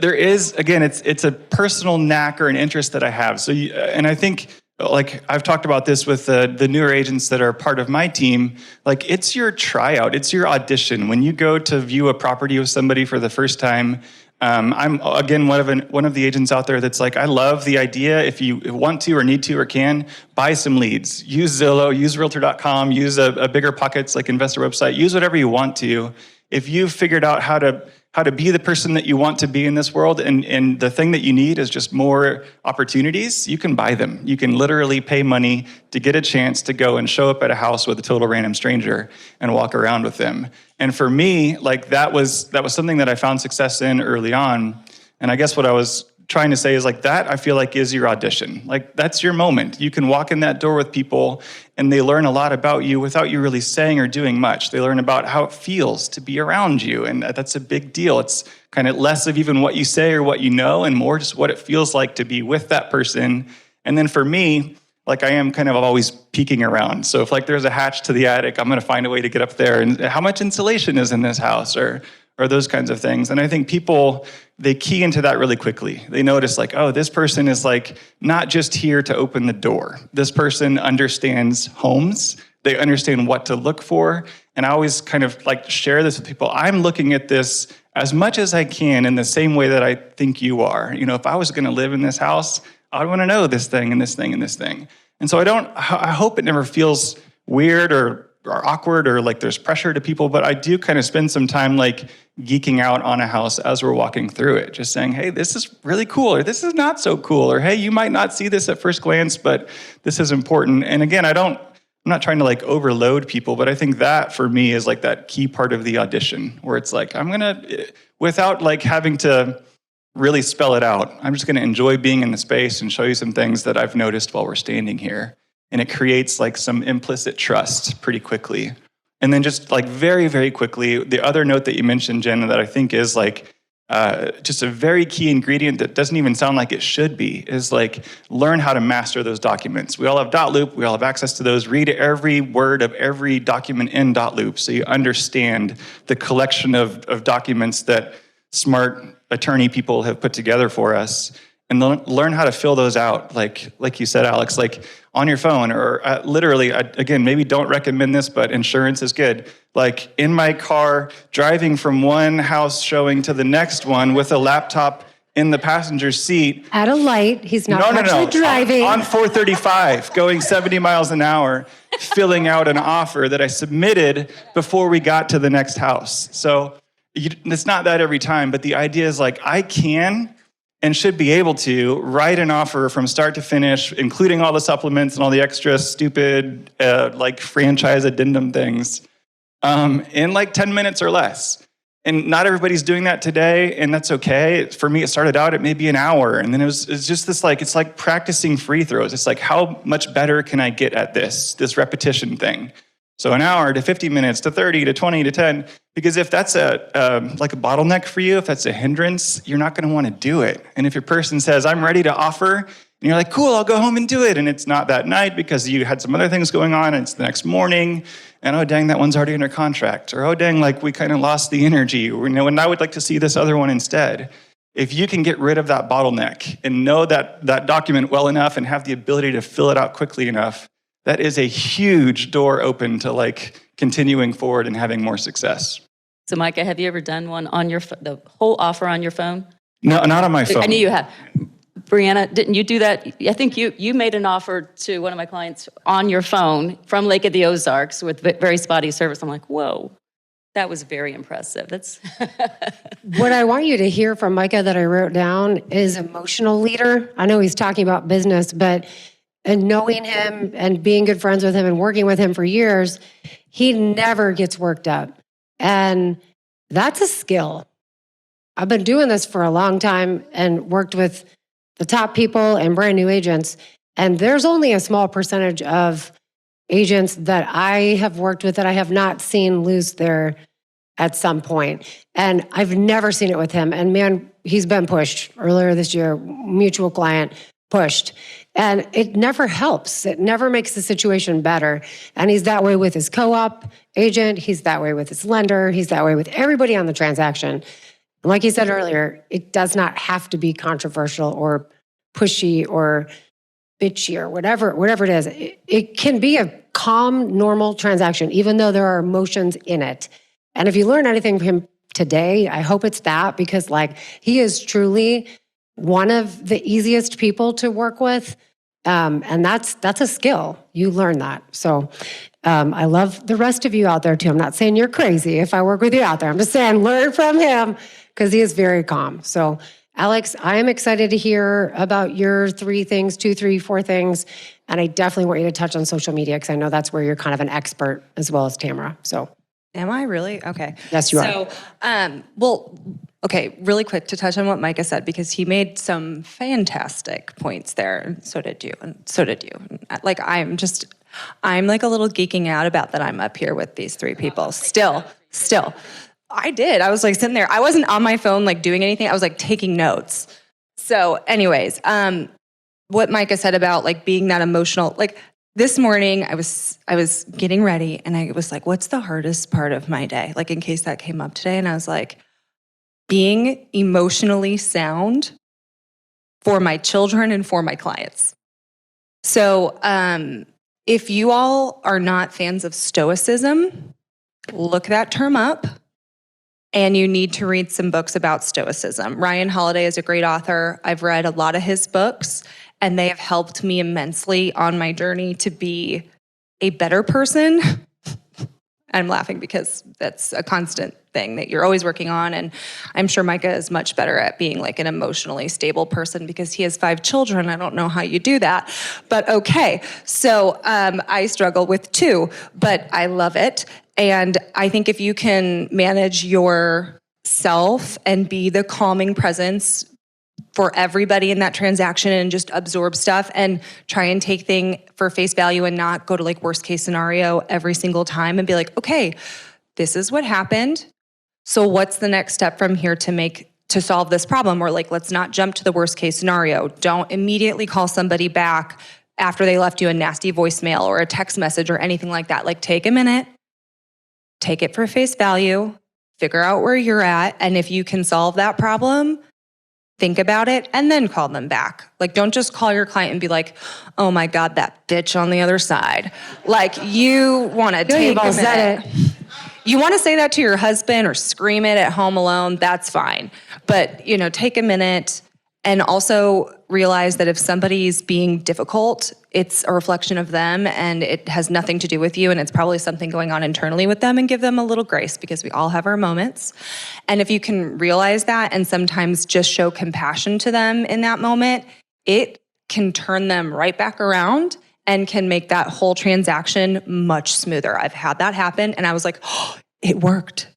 there is, again, it's a personal knack or an interest that I have. So, and I think, like I've talked about this with the newer agents that are part of my team, like it's your tryout, it's your audition. When you go to view a property with somebody for the first time, I'm, again, one of the agents out there that's like, I love the idea. If you want to or need to or can, buy some leads. Use Zillow, use Realtor.com, use a Bigger Pockets like investor website, use whatever you want to. If you've figured out how to be the person that you want to be in this world, and the thing that you need is just more opportunities, you can buy them. You can literally pay money to get a chance to go and show up at a house with a total random stranger and walk around with them. And for me, like that was something that I found success in early on. And I guess what I was trying to say is like that I feel like is your audition. Like that's your moment. You can walk in that door with people and they learn a lot about you without you really saying or doing much. They learn about how it feels to be around you, and that's a big deal. It's kind of less of even what you say or what you know and more just what it feels like to be with that person. And then for me, like I am kind of always peeking around. So if like there's a hatch to the attic, I'm going to find a way to get up there. And how much insulation is in this house or those kinds of things. And I think people, they key into that really quickly. They notice like, oh, this person is like not just here to open the door. This person understands homes. They understand what to look for. And I always kind of like share this with people. I'm looking at this as much as I can in the same way that I think you are. If I was going to live in this house, I want to know this thing and this thing and this thing. And so I hope it never feels weird or awkward or like there's pressure to people, but I do kind of spend some time like geeking out on a house as we're walking through it, just saying, hey, this is really cool, or this is not so cool, or hey, you might not see this at first glance, but this is important. And again, I'm not trying to like overload people, but I think that for me is like that key part of the audition where it's like, without like having to really spell it out, I'm just going to enjoy being in the space and show you some things that I've noticed while we're standing here. And it creates like some implicit trust pretty quickly. And then just like very, very quickly, the other note that you mentioned, Jen, that I think is like just a very key ingredient that doesn't even sound like it should be, is like learn how to master those documents. We all have .loop, we all have access to those. Read every word of every document in .loop so you understand the collection of documents that smart attorney people have put together for us. And learn how to fill those out, like you said, Alex, like on your phone or literally, again, maybe don't recommend this, but insurance is good. Like in my car, driving from one house showing to the next one with a laptop in the passenger seat. At a light, he's not actually driving. On 435, going 70 miles an hour, filling out an offer that I submitted before we got to the next house. So it's not that every time, but the idea is like I can and should be able to write an offer from start to finish, including all the supplements and all the extra stupid like franchise addendum things in like 10 minutes or less. And not everybody's doing that today, and that's okay. For me, it started out at maybe an hour, and then it's just this like, it's like practicing free throws. It's like, how much better can I get at this repetition thing? So an hour to 50 minutes to 30 to 20 to 10, because if that's like a bottleneck for you, if that's a hindrance, you're not going to want to do it. And if your person says, I'm ready to offer, and you're like, cool, I'll go home and do it. And it's not that night because you had some other things going on and it's the next morning. And oh, dang, that one's already under contract. Or oh, dang, like we kind of lost the energy. Or, and I would like to see this other one instead. If you can get rid of that bottleneck and know that document well enough and have the ability to fill it out quickly enough, that is a huge door open to like continuing forward and having more success. So Micah, have you ever done one on the whole offer on your phone? No, not on my phone. I knew you had. Brianna, didn't you do that? I think you made an offer to one of my clients on your phone from Lake of the Ozarks with very spotty service. I'm like, whoa, that was very impressive. That's What I want you to hear from Micah that I wrote down is emotional leader. I know he's talking about business, but and knowing him and being good friends with him and working with him for years, he never gets worked up. And that's a skill. I've been doing this for a long time and worked with the top people and brand new agents. And there's only a small percentage of agents that I have worked with that I have not seen lose their at some point. And I've never seen it with him. And man, he's been pushed earlier this year, mutual client pushed. And it never helps. It never makes the situation better. And he's that way with his co-op agent. He's that way with his lender. He's that way with everybody on the transaction. And like you said earlier, it does not have to be controversial or pushy or bitchy or whatever it is. It can be a calm, normal transaction, even though there are emotions in it. And if you learn anything from him today, I hope it's that, because like he is truly one of the easiest people to work with. And that's a skill. You learn that. So I love the rest of you out there too. I'm not saying you're crazy if I work with you out there. I'm just saying learn from him because he is very calm. So Alex, I am excited to hear about your 3 things, 2, 3, 4 things. And I definitely want you to touch on social media because I know that's where you're kind of an expert as well as Tamra. So. Am I really? Okay. Yes, you are. So, okay, really quick to touch on what Micah said, because he made some fantastic points there, and so did you, and so did you. Like, I'm like a little geeking out about that I'm up here with these 3 people. Still. I did. I was like sitting there. I wasn't on my phone like doing anything. I was like taking notes. So anyways, what Micah said about like being that emotional, like, this morning, I was getting ready, and I was like, what's the hardest part of my day? Like, in case that came up today. And I was like, being emotionally sound for my children and for my clients. So if you all are not fans of Stoicism, look that term up. And you need to read some books about Stoicism. Ryan Holiday is a great author. I've read a lot of his books, and they have helped me immensely on my journey to be a better person. I'm laughing because that's a constant thing that you're always working on. And I'm sure Micah is much better at being like an emotionally stable person because he has 5 children. I don't know how you do that, but okay. So I struggle with 2, but I love it. And I think if you can manage yourself and be the calming presence for everybody in that transaction and just absorb stuff and try and take things for face value and not go to like worst case scenario every single time and be like, okay, this is what happened. So what's the next step from here to solve this problem? Or like, let's not jump to the worst case scenario. Don't immediately call somebody back after they left you a nasty voicemail or a text message or anything like that. Like, take a minute, take it for face value, figure out where you're at. And if you can solve that problem, think about it and then call them back. Like, don't just call your client and be like, oh my God, that bitch on the other side. Like, you want to take a minute. You want to say that to your husband or scream it at home alone, that's fine. But, take a minute and also realize that if somebody's being difficult, it's a reflection of them and it has nothing to do with you, and it's probably something going on internally with them, and give them a little grace because we all have our moments. And if you can realize that and sometimes just show compassion to them in that moment, it can turn them right back around and can make that whole transaction much smoother. I've had that happen and I was like, oh, it worked.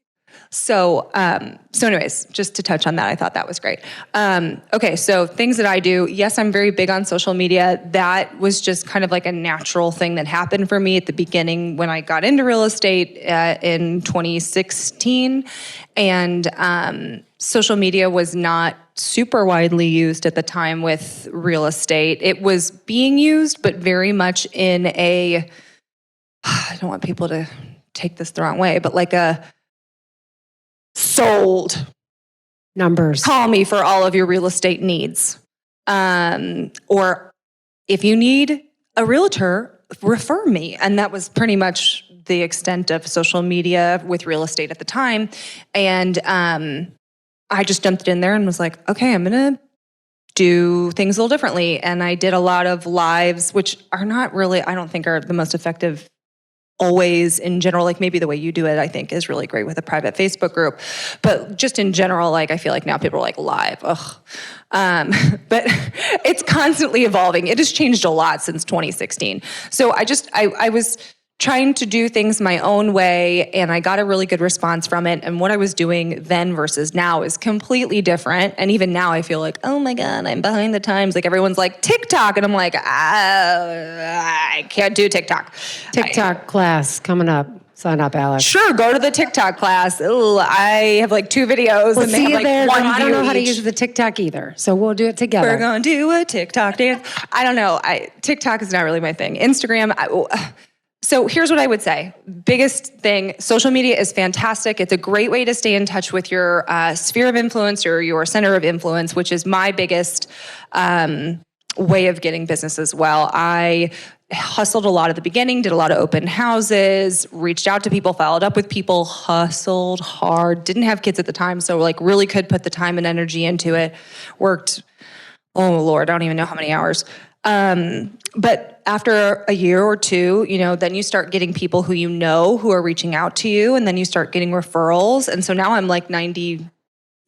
So anyways, just to touch on that, I thought that was great. Okay, so things that I do. Yes, I'm very big on social media. That was just kind of like a natural thing that happened for me at the beginning when I got into real estate in 2016. And social media was not super widely used at the time with real estate. It was being used, but very much in a, I don't want people to take this the wrong way, but like a sold Numbers. Call me for all of your real estate needs. Or if you need a realtor, refer me. And that was pretty much the extent of social media with real estate at the time. And I just jumped in there and was like, okay, I'm going to do things a little differently. And I did a lot of lives, which are not really, I don't think are the most effective always in general. Like maybe the way you do it, I think is really great with a private Facebook group. But just in general, like I feel like now people are like live, ugh. But it's constantly evolving. It has changed a lot since 2016. So I was trying to do things my own way, and I got a really good response from it. And what I was doing then versus now is completely different. And even now I feel like, oh my God, I'm behind the times. Like everyone's like TikTok, and I'm like, I can't do TikTok. TikTok class coming up. Sign up, Alex. Sure, go to the TikTok class. Ooh, I have like 2 videos We'll and they see have you like there. one But I don't know how to view use each. the TikTok either. So we'll do it together. We're going to do a TikTok dance. I don't know. TikTok is not really my thing. Instagram. So here's what I would say. Biggest thing, social media is fantastic. It's a great way to stay in touch with your sphere of influence or your center of influence, which is my biggest way of getting business as well. I hustled a lot at the beginning, did a lot of open houses, reached out to people, followed up with people, hustled hard, didn't have kids at the time, so like really could put the time and energy into it. Worked, oh Lord, I don't even know how many hours. But after a year or two, then you start getting people who who are reaching out to you, and then you start getting referrals. And so now I'm like 99%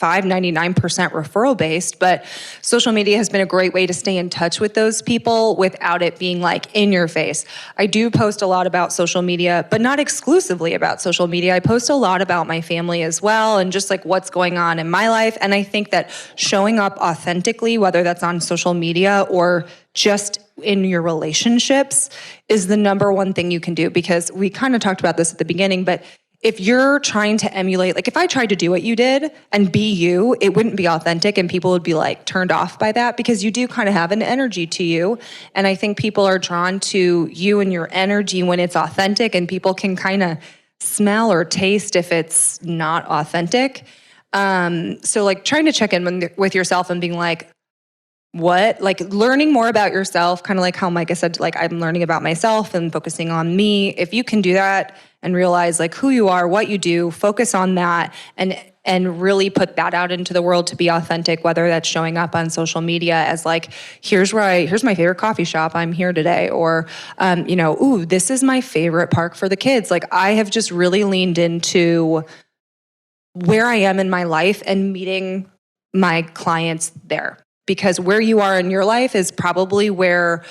referral based, but social media has been a great way to stay in touch with those people without it being like in your face. I do post a lot about social media, but not exclusively about social media. I post a lot about my family as well and just like what's going on in my life. And I think that showing up authentically, whether that's on social media or just in your relationships, is the number one thing you can do, because we kind of talked about this at the beginning, but if you're trying to emulate, like if I tried to do what you did and be you, it wouldn't be authentic and people would be like turned off by that, because you do kind of have an energy to you. And I think people are drawn to you and your energy when it's authentic, and people can kind of smell or taste if it's not authentic. So like trying to check in with yourself and being like, what? Like learning more about yourself, kind of like how Micah said, like I'm learning about myself and focusing on me. If you can do that and realize like who you are, what you do, focus on that and really put that out into the world to be authentic, whether that's showing up on social media as like, here's my favorite coffee shop, I'm here today, or, ooh, this is my favorite park for the kids. Like I have just really leaned into where I am in my life and meeting my clients there. Because where you are in your life is probably where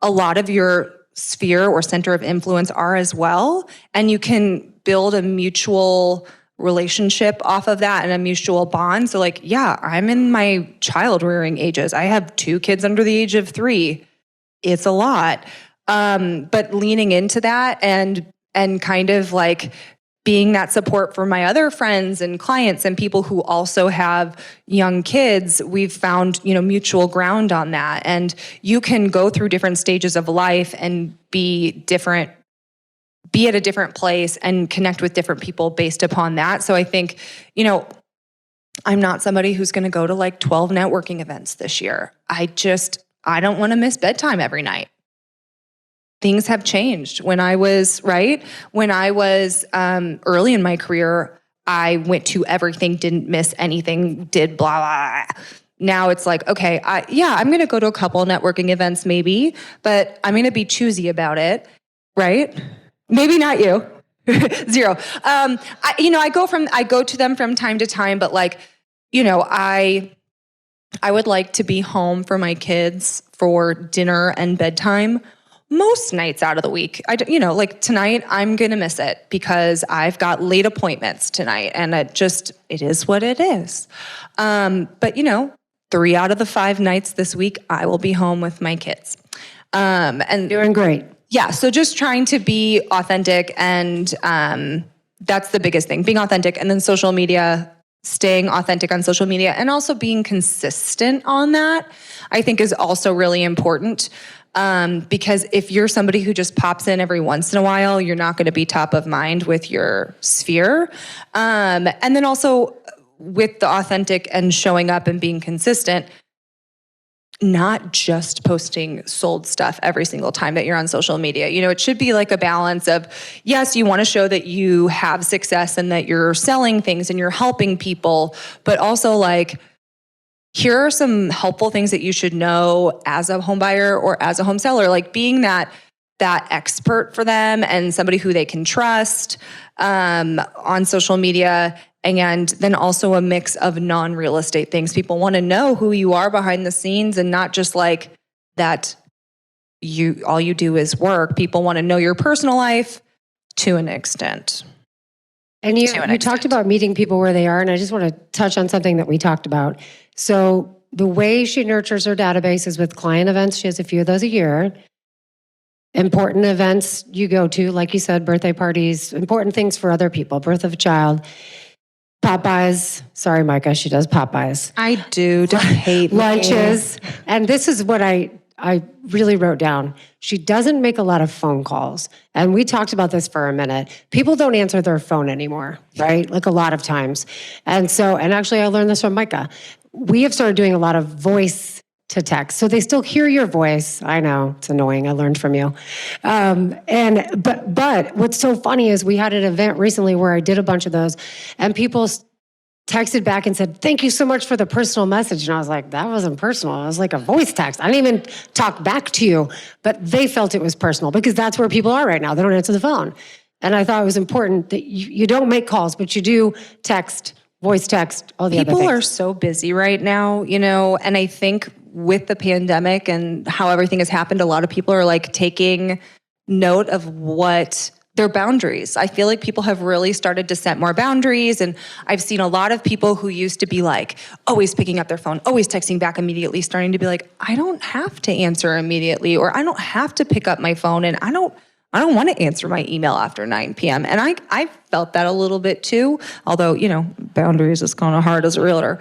a lot of your sphere or center of influence are as well. And you can build a mutual relationship off of that and a mutual bond. So like, yeah, I'm in my child rearing ages. I have 2 kids under the age of 3. It's a lot. But leaning into that and kind of like being that support for my other friends and clients and people who also have young kids, we've found, mutual ground on that. And you can go through different stages of life and be at a different place and connect with different people based upon that. So I think, I'm not somebody who's going to go to like 12 networking events this year. I don't want to miss bedtime every night. Things have changed. When I was early in my career, I went to everything, didn't miss anything, did blah, blah. Now it's like, okay, I'm going to go to a couple networking events maybe, but I'm going to be choosy about it, right? Maybe not you. 0. I go to them from time to time, but like, I would like to be home for my kids for dinner and bedtime most nights out of the week. Like tonight, I'm going to miss it because I've got late appointments tonight, and it is what it is. But 3 out of the 5 nights this week, I will be home with my kids. And Doing great. yeah, so just trying to be authentic, and that's the biggest thing, being authentic. And then social media, staying authentic on social media, and also being consistent on that, I think is also really important. Because if you're somebody who just pops in every once in a while, you're not going to be top of mind with your sphere. And then also with the authentic and showing up and being consistent, not just posting sold stuff every single time that you're on social media. It should be like a balance of, yes, you want to show that you have success and that you're selling things and you're helping people, but also like, here are some helpful things that you should know as a home buyer or as a home seller, like being that expert for them and somebody who they can trust on social media. And then also a mix of non-real estate things. People want to know who you are behind the scenes and not just like that, all you do is work. People want to know your personal life to an extent. And you talked about meeting people where they are, and I just want to touch on something that we talked about. So the way she nurtures her database is with client events. She has a few of those a year. Important events you go to, like you said, birthday parties, important things for other people, birth of a child. Popeyes. Sorry, Micah, she does Popeyes. I do. Don't hate me. Lunches. And this is what I really wrote down. She doesn't make a lot of phone calls. And we talked about this for a minute. People don't answer their phone anymore, right? Like a lot of times. And actually I learned this from Micah. We have started doing a lot of voice to text. So they still hear your voice. I know, it's annoying. I learned from you. But what's so funny is we had an event recently where I did a bunch of those, and people texted back and said, "Thank you so much for the personal message." And I was like, that wasn't personal. It was like a voice text. I didn't even talk back to you, but they felt it was personal because that's where people are right now. They don't answer the phone. And I thought it was important that you don't make calls, but you do text, voice text, all the other things. People are so busy right now, and I think with the pandemic and how everything has happened, a lot of people are like taking note of what their boundaries. I feel like people have really started to set more boundaries. And I've seen a lot of people who used to be like always picking up their phone, always texting back immediately, starting to be like, I don't have to answer immediately, or I don't have to pick up my phone, and I don't want to answer my email after 9 p.m. And I felt that a little bit too, although, boundaries is kind of hard as a realtor.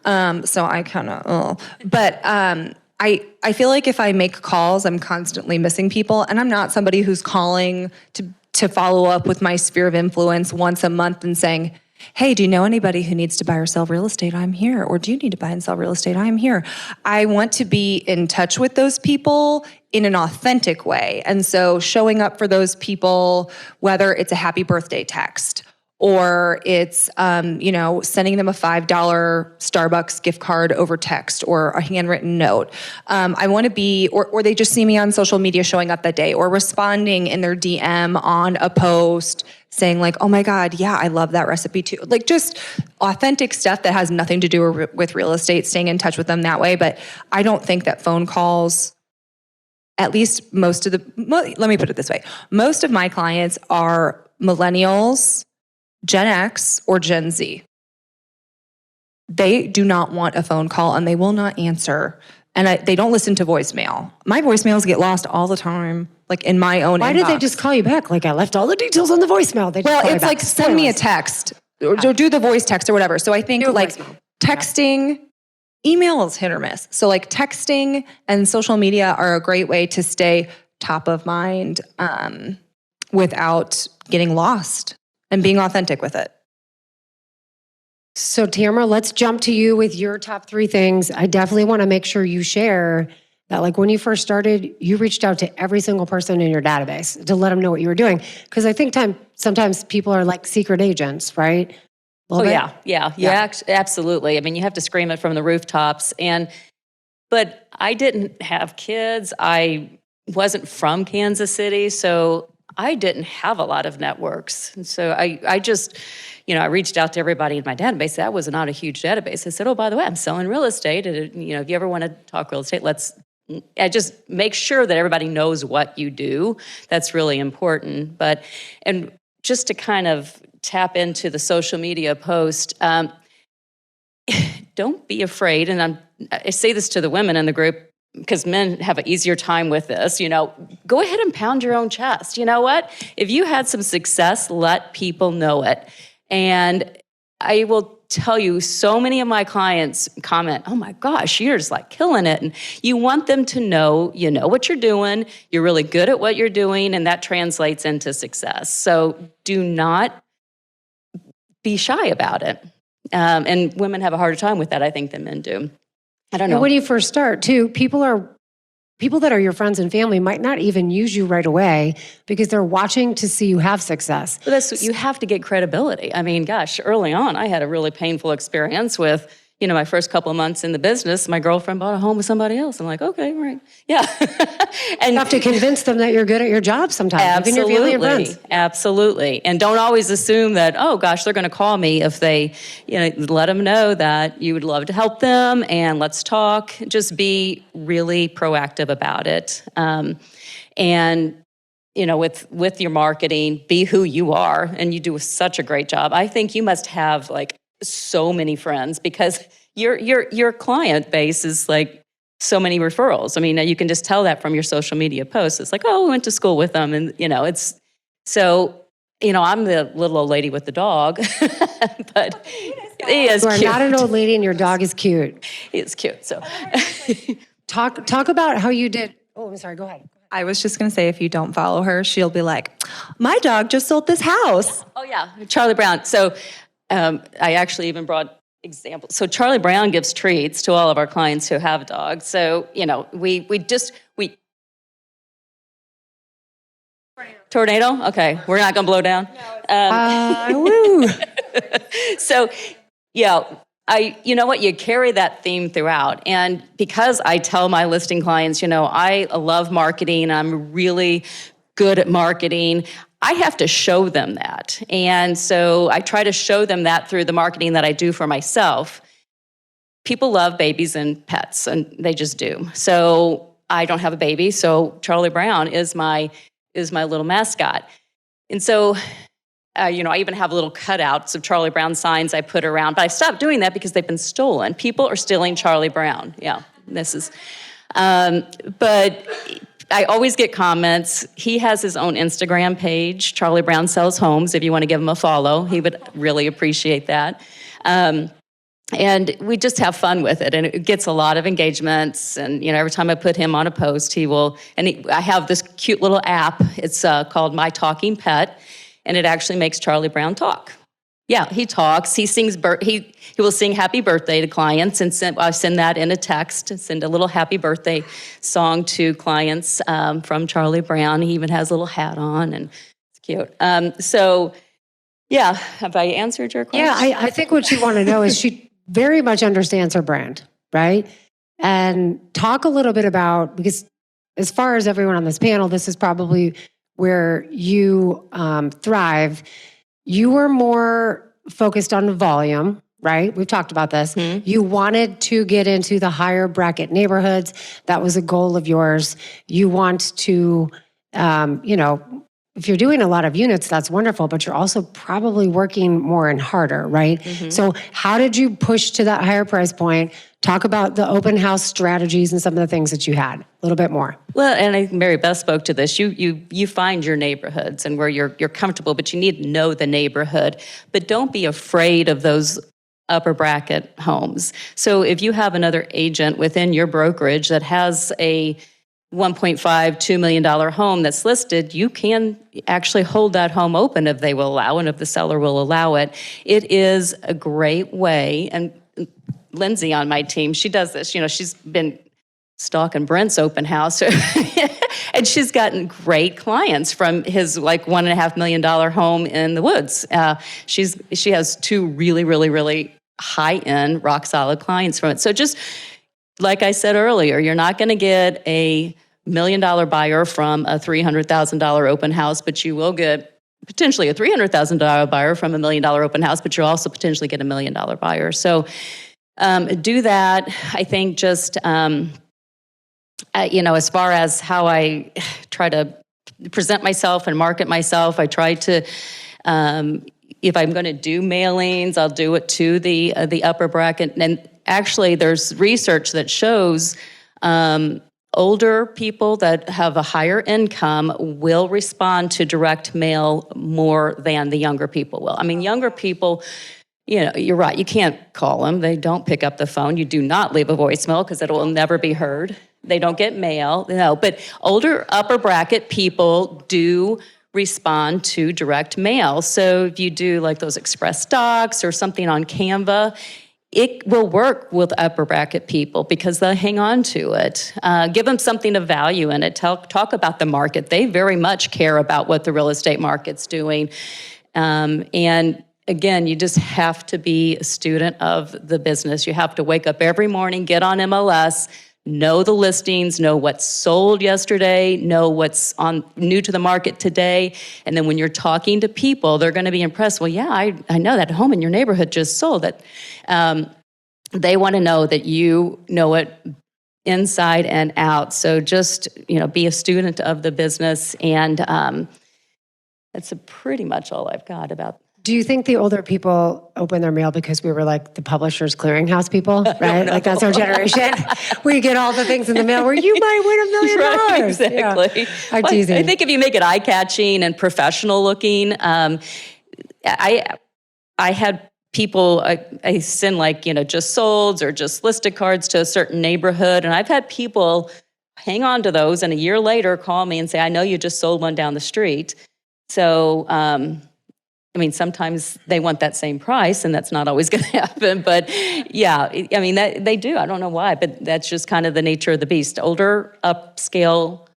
So I kind of, but I feel like if I make calls, I'm constantly missing people, and I'm not somebody who's calling to follow up with my sphere of influence once a month and saying, hey, do you know anybody who needs to buy or sell real estate? I'm here. Or do you need to buy and sell real estate? I'm here. I want to be in touch with those people in an authentic way. And so showing up for those people, whether it's a happy birthday text, or it's, sending them a $5 Starbucks gift card over text or a handwritten note. I want to be, or they just see me on social media showing up that day, or responding in their DM on a post saying like, oh my God, yeah, I love that recipe too. Like just authentic stuff that has nothing to do with real estate, staying in touch with them that way. But I don't think that phone calls, at least let me put it this way. Most of my clients are millennials, Gen X, or Gen Z. They do not want a phone call, and they will not answer. And they don't listen to voicemail. My voicemails get lost all the time, like in my own Why inbox. did they just call you back? Like I left all the details on the voicemail. It's like send me a text or do the voice text or whatever. So I think like texting, email is hit or miss. So like texting and social media are a great way to stay top of mind without getting lost and being authentic with it. So Tamra, let's jump to you with your top 3 things. I definitely want to make sure you share that like when you first started, you reached out to every single person in your database to let them know what you were doing. Because I think sometimes people are like secret agents, right? Yeah, absolutely. I mean, you have to scream it from the rooftops. But I didn't have kids. I wasn't from Kansas City, so I didn't have a lot of networks. And so I just, I reached out to everybody in my database. That was not a huge database. I said, oh, by the way, I'm selling real estate. And, if you ever want to talk real estate, I just make sure that everybody knows what you do. That's really important. And just to kind of tap into the social media post, don't be afraid. And I say this to the women in the group, because men have an easier time with this, go ahead and pound your own chest. You know what? If you had some success, let people know it. And I will tell you, so many of my clients comment, oh my gosh, you're just like killing it. And you want them to know, you know what you're doing, you're really good at what you're doing, and that translates into success. So do not be shy about it. And women have a harder time with that, I think, than men do. I don't know. And when you first start, too, people that are your friends and family might not even use you right away because they're watching to see you have success. But you have to get credibility. I mean, gosh, early on, I had a really painful experience with, my first couple of months in the business, my girlfriend bought a home with somebody else. I'm like, okay, right. Yeah. And You have to convince them that you're good at your job sometimes, even your family and friends. Absolutely. And don't always assume that, oh gosh, they're going to call me if they, let them know that you would love to help them and let's talk. Just be really proactive about it. And with your marketing, be who you are, and you do such a great job. I think you must have like so many friends because your client base is like so many referrals. I mean, you can just tell that from your social media posts. It's like, oh, we went to school with them, and it's so. I'm the little old lady with the dog, but he is You are cute. not an old lady, and your dog is cute. He is cute. So, Talk about how you did. Oh, I'm sorry. Go ahead. I was just going to say, if you don't follow her, she'll be like, my dog just sold this house. oh yeah, Charlie Brown. So, I actually even brought examples. So Charlie Brown gives treats to all of our clients who have dogs. So we tornado. Okay, we're not going to blow down. Woo. So, yeah, you know what? You carry that theme throughout. And because I tell my listing clients, I love marketing, I'm really good at marketing, I have to show them that. And so I try to show them that through the marketing that I do for myself. People love babies and pets, and they just do. So I don't have a baby, so Charlie Brown is my little mascot. And so I even have little cutouts of Charlie Brown signs I put around, but I stopped doing that because they've been stolen. People are stealing Charlie Brown. Yeah, but I always get comments. He has his own Instagram page, Charlie Brown Sells Homes, if you want to give him a follow. He would really appreciate that. And we just have fun with it, and it gets a lot of engagements. And every time I put him on a post, he will. And I have this cute little app. It's called My Talking Pet, and it actually makes Charlie Brown talk. Yeah, he talks. He sings. He will sing Happy Birthday to clients, and I send that in a text. Send a little Happy Birthday song to clients from Charlie Brown. He even has a little hat on, and it's cute. So, yeah, have I answered your question? Yeah, I think what you want to know is she very much understands her brand, right? And talk a little bit about, because as far as everyone on this panel, this is probably where you thrive. You were more focused on volume, right? We've talked about this. Mm-hmm. You wanted to get into the higher bracket neighborhoods. That was a goal of yours. You want to, if you're doing a lot of units, that's wonderful, but you're also probably working more and harder, right? Mm-hmm. So how did you push to that higher price point? Talk about the open house strategies and some of the things that you had a little bit more. Well, and I think Mary Beth spoke to this. You find your neighborhoods and where you're comfortable, but you need to know the neighborhood. But don't be afraid of those upper bracket homes. So if you have another agent within your brokerage that has a $1.5, $2 million home that's listed, you can actually hold that home open if they will allow and if the seller will allow it. It is a great way. And Lindsay on my team, she does this. She's been stalking Brent's open house, and she's gotten great clients from his $1.5 million home in the woods. She has two really, really, really high-end, rock-solid clients from it. So just like I said earlier, you're not going to get a $1 million buyer from a $300,000 open house, but you will get potentially a $300,000 buyer from $1 million open house, but you'll also potentially get a $1 million buyer. So do that. I think just, as far as how I try to present myself and market myself, I try to, if I'm going to do mailings, I'll do it to the upper bracket. And actually, there's research that shows older people that have a higher income will respond to direct mail more than the younger people will. I mean, younger people, you're right. You can't call them. They don't pick up the phone. You do not leave a voicemail because it will never be heard. They don't get mail. No, but older upper bracket people do respond to direct mail. So if you do like those express docs or something on Canva, it will work with upper bracket people because they'll hang on to it. Give them something of value in it. Talk about the market. They very much care about what the real estate market's doing. And again, you just have to be a student of the business. You have to wake up every morning, get on MLS, know the listings, know what's sold yesterday, know what's on new to the market today. And then when you're talking to people, they're going to be impressed. Well, yeah, I know that home in your neighborhood just sold. That they want to know that you know it inside and out. So just, be a student of the business. And that's pretty much all I've got about. Do you think the older people open their mail because we were like the Publishers Clearinghouse people, right? Like that's our generation. We get all the things in the mail where you might win $1 million. Right, exactly. Yeah. I'm teasing. I think if you make it eye-catching and professional looking, I had people, I send just solds or just listed cards to a certain neighborhood, and I've had people hang on to those and a year later call me and say, I know you just sold one down the street. So, sometimes they want that same price, and that's not always going to happen. But yeah, they do. I don't know why, but that's just kind of the nature of the beast. Older, upscale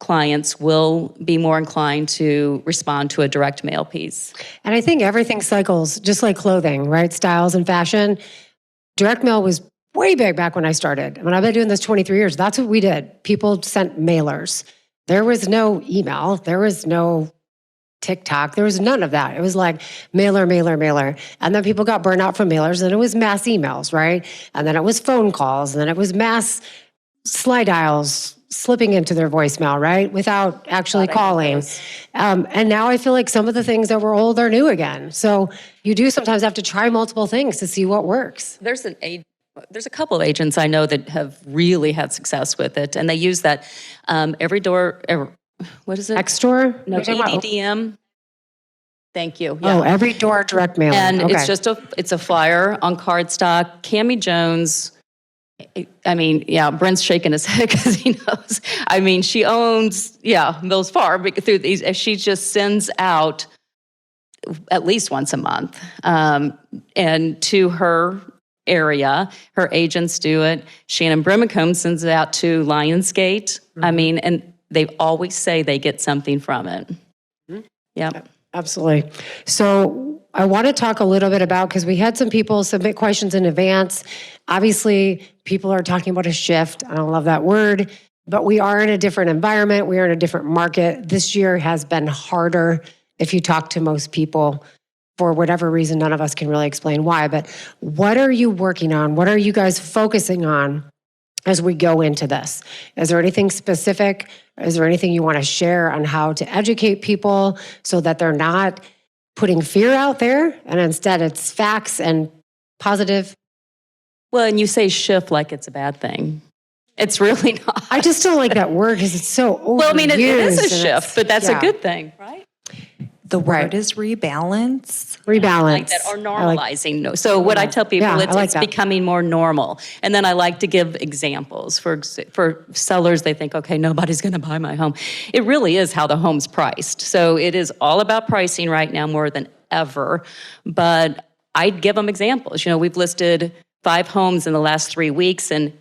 clients will be more inclined to respond to a direct mail piece. And I think everything cycles, just like clothing, right? Styles and fashion. Direct mail was way big back when I started. When I've been doing this 23 years, that's what we did. People sent mailers. There was no email. There was no TikTok. There was none of that. It was like mailer. And then people got burned out from mailers, and it was mass emails, right? And then it was phone calls, and then it was mass slide dials slipping into their voicemail, right? Without actually calling. And now I feel like some of the things that were old are new again. So you do sometimes have to try multiple things to see what works. There's a couple of agents I know that have really had success with it, and they use that what is it? X-Store? No, EDDM. Thank you. Yeah. Oh, every door direct mailing. And okay. it's a flyer on cardstock. Cammie Jones, Brent's shaking his head because he knows. She owns, Mills Farm through these. She just sends out at least once a month, and to her area, her agents do it. Shannon Brimacombe sends it out to Lionsgate. Mm-hmm. And they always say they get something from it. Mm-hmm. Yeah. Absolutely. So I want to talk a little bit about, because we had some people submit questions in advance. Obviously, people are talking about a shift. I don't love that word, but we are in a different environment. We are in a different market. This year has been harder if you talk to most people. For whatever reason, none of us can really explain why. But what are you working on? What are you guys focusing on as we go into this? Is there anything specific? Is there anything you want to share on how to educate people so that they're not putting fear out there and instead it's facts and positive? Well, and you say shift like it's a bad thing. It's really not. I just don't like that word because it's so overused. Well, it is a shift, but that's a good thing, right? The word is rebalance. Rebalance. Like that, or normalizing. So what I tell people, it's becoming more normal. And then I like to give examples. For sellers, they think, okay, nobody's going to buy my home. It really is how the home's priced. So it is all about pricing right now more than ever. But I'd give them examples. We've listed 5 homes in the last 3 weeks, and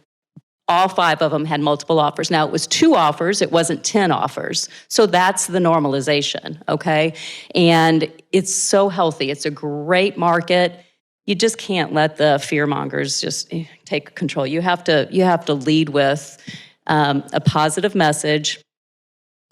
all 5 of them had multiple offers. Now, it was 2 offers. It wasn't 10 offers. So that's the normalization, okay? And it's so healthy. It's a great market. You just can't let the fear mongers just take control. You have to lead with a positive message,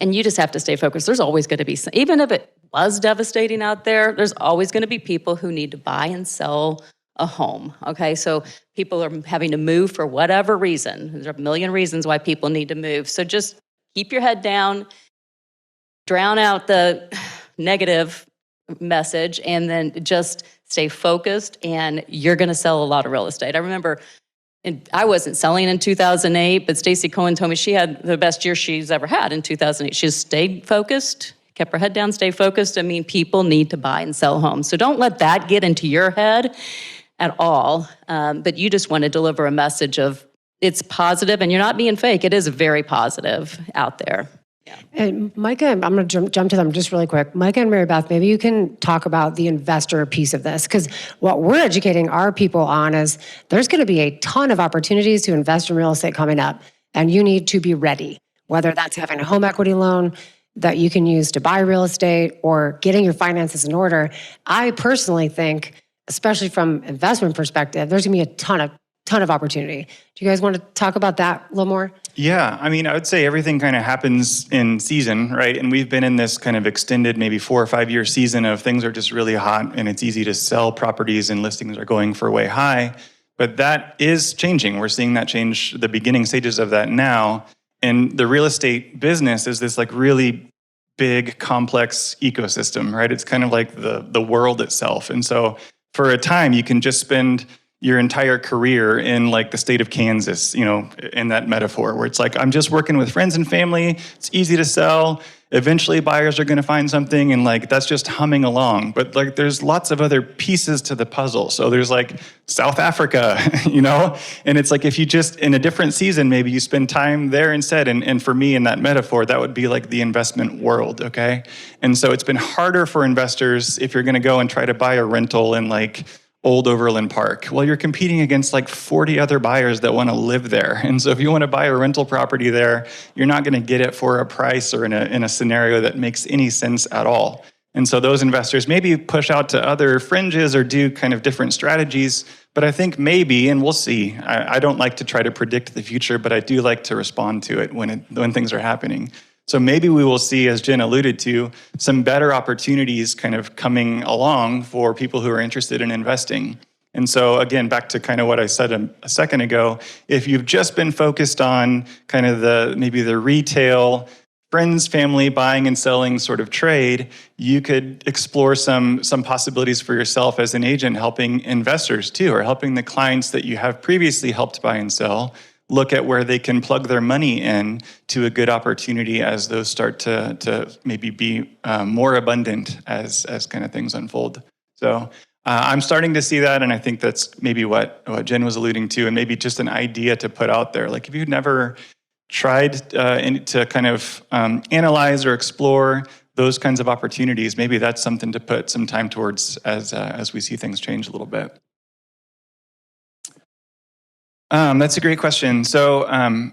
and you just have to stay focused. There's always going to be, even if it was devastating out there, there's always going to be people who need to buy and sell a home, okay? So people are having to move for whatever reason. There's a million reasons why people need to move. So just keep your head down, drown out the negative message, and then just stay focused, and you're going to sell a lot of real estate. I remember, I wasn't selling in 2008, but Stacey Cohen told me she had the best year she's ever had in 2008. She just stayed focused, kept her head down, stay focused. People need to buy and sell homes. So don't let that get into your head at all, but you just want to deliver a message of it's positive, and you're not being fake. It is very positive out there. Yeah. And Micah, I'm going to jump to them just really quick. Micah and Mary Beth, maybe you can talk about the investor piece of this, because what we're educating our people on is there's going to be a ton of opportunities to invest in real estate coming up, and you need to be ready, whether that's having a home equity loan, that you can use to buy real estate or getting your finances in order. I personally think, especially from investment perspective, there's gonna be a ton of opportunity. Do you guys want to talk about that a little more? Yeah, I mean, I would say everything kind of happens in season, right? And we've been in this kind of extended, maybe 4 or 5 year season of things are just really hot and it's easy to sell properties and listings are going for way high. But that is changing. We're seeing that change, the beginning stages of that now. And the real estate business is this like really big, complex ecosystem, right? It's kind of like the world itself. And so for a time, you can just spend your entire career in like the state of Kansas, in that metaphor, where it's like, I'm just working with friends and family. It's easy to sell. Eventually buyers are going to find something, and like that's just humming along. But like there's lots of other pieces to the puzzle. So there's like South Africa, and it's like if you just in a different season, maybe you spend time there instead. And for me in that metaphor, that would be like the investment world, okay? And so it's been harder for investors if you're going to go and try to buy a rental in like Old Overland Park. Well, you're competing against like 40 other buyers that want to live there. And so if you want to buy a rental property there, you're not going to get it for a price or in a scenario that makes any sense at all. And so those investors maybe push out to other fringes or do kind of different strategies. But I think maybe, and we'll see, I don't like to try to predict the future, but I do like to respond to it when things are happening. So maybe we will see, as Jen alluded to, some better opportunities kind of coming along for people who are interested in investing. And so again, back to kind of what I said a second ago, if you've just been focused on kind of maybe the retail, friends, family, buying and selling sort of trade, you could explore some possibilities for yourself as an agent helping investors too, or helping the clients that you have previously helped buy and sell look at where they can plug their money in to a good opportunity as those start to maybe be more abundant as kind of things unfold. So I'm starting to see that, and I think that's maybe what Jen was alluding to, and maybe just an idea to put out there. Like if you've never tried to kind of analyze or explore those kinds of opportunities, maybe that's something to put some time towards as we see things change a little bit. That's a great question. So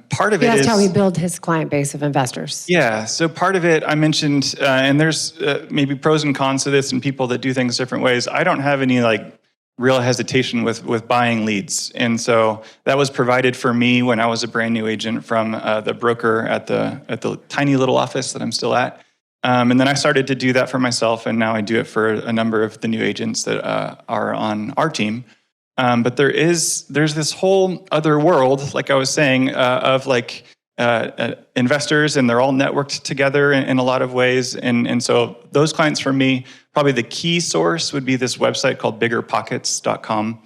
part of it is... That's how we build his client base of investors. Yeah, so part of it I mentioned, and there's maybe pros and cons to this and people that do things different ways. I don't have any like real hesitation with buying leads. And so that was provided for me when I was a brand new agent from the broker at the tiny little office that I'm still at. And then I started to do that for myself, and now I do it for a number of the new agents that are on our team. But there's this whole other world, like I was saying, of like investors, and they're all networked together in a lot of ways. And so those clients for me, probably the key source would be this website called biggerpockets.com.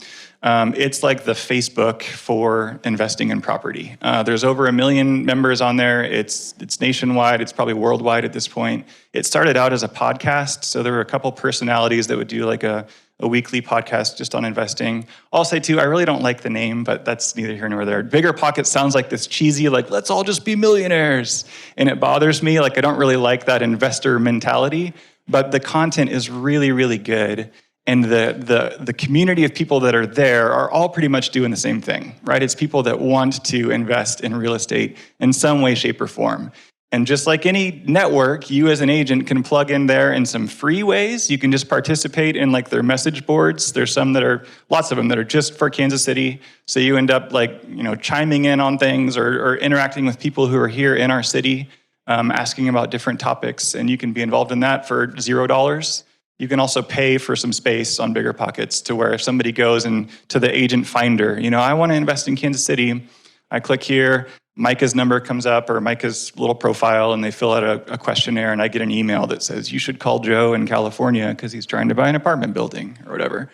It's like the Facebook for investing in property. There's over 1 million members on there. It's nationwide. It's probably worldwide at this point. It started out as a podcast. So there were a couple personalities that would do like a weekly podcast just on investing. I'll say too, I really don't like the name, but that's neither here nor there. Bigger Pockets sounds like this cheesy, like, let's all just be millionaires. And it bothers me. Like, I don't really like that investor mentality, but the content is really, really good. And the community of people that are there are all pretty much doing the same thing, right? It's people that want to invest in real estate in some way, shape, or form. And just like any network, you as an agent can plug in there in some free ways. You can just participate in like their message boards. There's lots of them that are just for Kansas City. So you end up like, chiming in on things or interacting with people who are here in our city, asking about different topics. And you can be involved in that for $0. You can also pay for some space on Bigger Pockets to where if somebody goes and to the agent finder, I want to invest in Kansas City. I click here. Micah's number comes up, or Micah's little profile, and they fill out a questionnaire, and I get an email that says, you should call Joe in California because he's trying to buy an apartment building or whatever.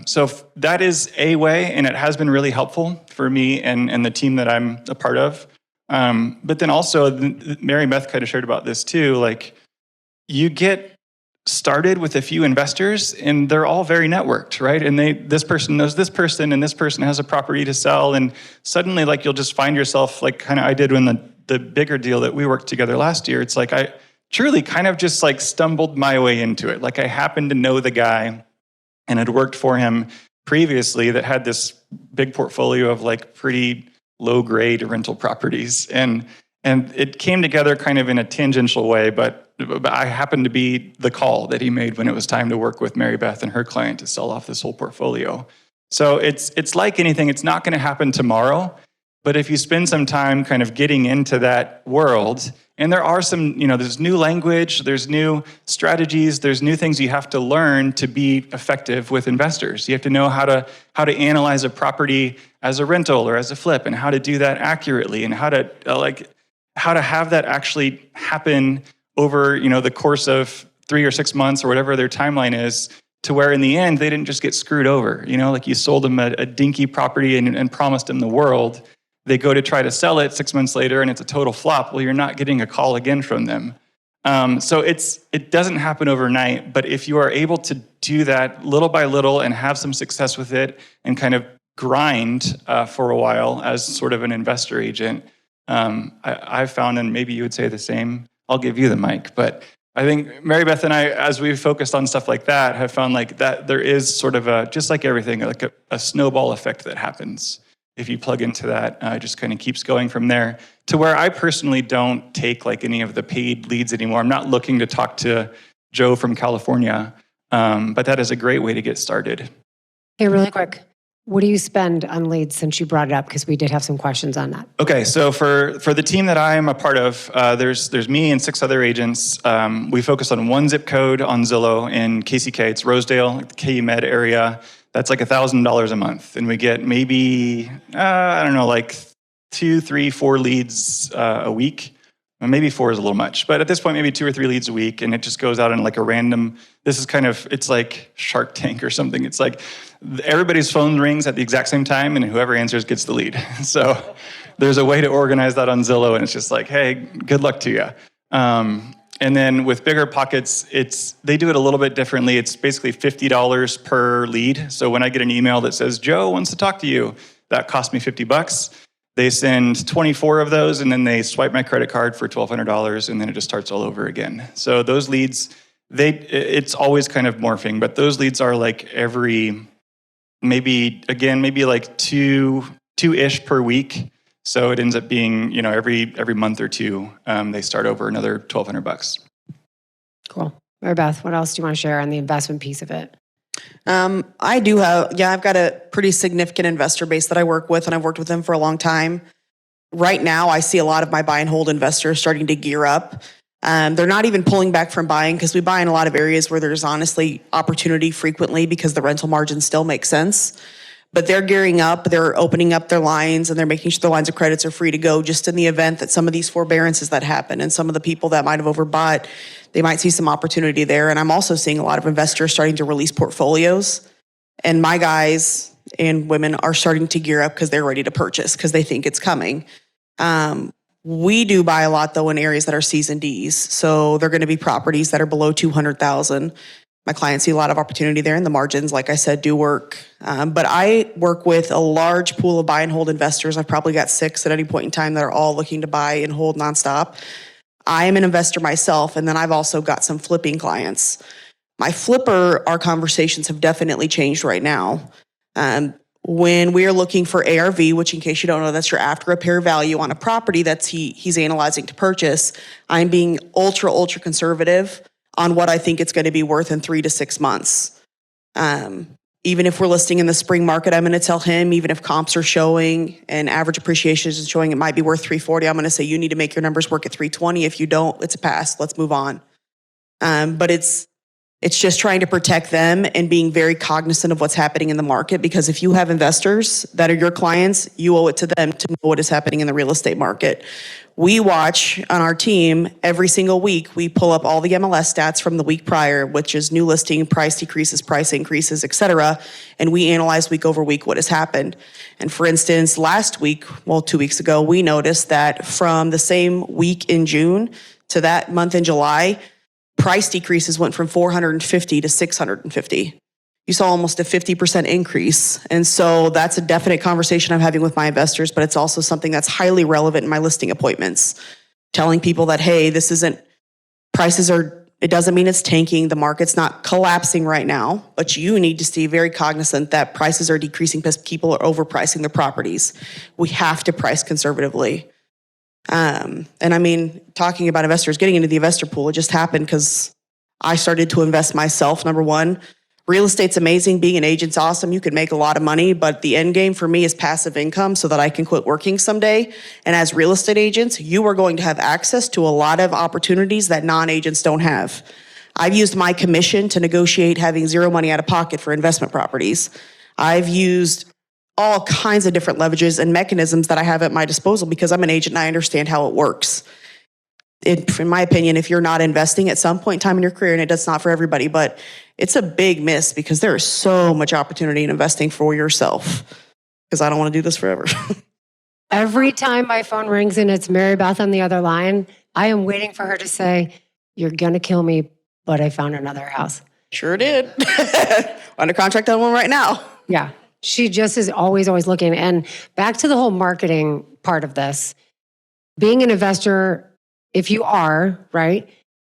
So that is a way, and it has been really helpful for me and the team that I'm a part of. But then also, Mary Beth kind of shared about this too, like you get started with a few investors and they're all very networked, right? And this person knows this person and this person has a property to sell. And suddenly like you'll just find yourself like kind of I did when the bigger deal that we worked together last year. It's like I truly kind of just like stumbled my way into it. Like I happened to know the guy and had worked for him previously that had this big portfolio of like pretty low grade rental properties. And And it came together kind of in a tangential way, but I happened to be the call that he made when it was time to work with Mary Beth and her client to sell off this whole portfolio. So it's like anything, it's not going to happen tomorrow, but if you spend some time kind of getting into that world, and there are some, there's new language, there's new strategies, there's new things you have to learn to be effective with investors. You have to know how to analyze a property as a rental or as a flip, and how to do that accurately, and how to have that actually happen over, the course of 3 or 6 months or whatever their timeline is, to where in the end they didn't just get screwed over. Like you sold them a dinky property and promised them the world. They go to try to sell it 6 months later and it's a total flop. Well, you're not getting a call again from them. So it doesn't happen overnight, but if you are able to do that little by little and have some success with it and kind of grind for a while as sort of an investor agent, I've found, and maybe you would say the same, I'll give you the mic, but I think Mary Beth and I, as we've focused on stuff like that, have found like that there is sort of just like everything, like a snowball effect that happens. If you plug into that, it just kind of keeps going from there, to where I personally don't take like any of the paid leads anymore. I'm not looking to talk to Joe from California, but that is a great way to get started. Hey, really quick. What do you spend on leads, since you brought it up? Because we did have some questions on that. Okay, so for the team that I am a part of, there's me and 6 other agents. We focus on one zip code on Zillow in KCK. It's Rosedale, like the KU Med area. That's like $1,000 a month. And we get maybe, like 2, 3, 4 leads a week. Well, maybe 4 is a little much, but at this point, maybe 2 or 3 leads a week, and it just goes out in like a random, it's like Shark Tank or something. It's like everybody's phone rings at the exact same time, and whoever answers gets the lead. So there's a way to organize that on Zillow, and it's just like, hey, good luck to you. And then with Bigger Pockets, they do it a little bit differently. It's basically $50 per lead. So when I get an email that says, Joe wants to talk to you, that cost me $50. They send 24 of those, and then they swipe my credit card for $1,200, and then it just starts all over again. So those leads, it's always kind of morphing, but those leads are like maybe like two-ish per week. So it ends up being, every month or two, they start over another $1,200. Cool. Mary Beth, what else do you want to share on the investment piece of it? I've got a pretty significant investor base that I work with, and I've worked with them for a long time. Right now, I see a lot of my buy and hold investors starting to gear up. They're not even pulling back from buying, because we buy in a lot of areas where there's honestly opportunity frequently because the rental margins still make sense. But they're gearing up, they're opening up their lines, and they're making sure their lines of credits are free to go, just in the event that some of these forbearances that happen and some of the people that might have overbought, they might see some opportunity there. And I'm also seeing a lot of investors starting to release portfolios. And my guys and women are starting to gear up because they're ready to purchase, because they think it's coming. We do buy a lot, though, in areas that are C's and D's. So they're going to be properties that are below $200,000. My clients see a lot of opportunity there, and the margins, like I said, do work. But I work with a large pool of buy and hold investors. I've probably got 6 at any point in time that are all looking to buy and hold nonstop. I am an investor myself, and then I've also got some flipping clients. Our conversations have definitely changed right now. When we are looking for ARV, which, in case you don't know, that's your after repair value on a property that's he's analyzing to purchase, I'm being ultra conservative on what I think it's going to be worth in 3 to 6 months. Even if we're listing in the spring market, I'm going to tell him, even if comps are showing and average appreciation is showing it might be worth 340, I'm going to say, you need to make your numbers work at 320. If you don't, it's a pass. Let's move on. But it's just trying to protect them and being very cognizant of what's happening in the market, because if you have investors that are your clients, you owe it to them to know what is happening in the real estate market. We watch on our team every single week. We pull up all the MLS stats from the week prior, which is new listing, price decreases, price increases, et cetera. And we analyze week over week what has happened. And for instance, 2 weeks ago, we noticed that from the same week in June to that month in July, price decreases went from 450 to 650. You saw almost a 50% increase. And so that's a definite conversation I'm having with my investors, but it's also something that's highly relevant in my listing appointments. Telling people that, hey, it doesn't mean it's tanking. The market's not collapsing right now, but you need to stay very cognizant that prices are decreasing because people are overpricing their properties. We have to price conservatively. And I mean, talking about investors, getting into the investor pool, it just happened because I started to invest myself, number one. Real estate's amazing. Being an agent's awesome. You can make a lot of money, but the end game for me is passive income so that I can quit working someday. And as real estate agents, you are going to have access to a lot of opportunities that non-agents don't have. I've used my commission to negotiate having zero money out of pocket for investment properties. I've used all kinds of different leverages and mechanisms that I have at my disposal because I'm an agent and I understand how it works. In my opinion, if you're not investing at some point in time in your career, and it's not for everybody, but it's a big miss because there is so much opportunity in investing for yourself. Because I don't want to do this forever. Every time my phone rings and it's Mary Beth on the other line, I am waiting for her to say, "You're going to kill me, but I found another house." Sure did. Under contract on one right now. Yeah. She just is always looking. And back to the whole marketing part of this, being an investor, if you are, right,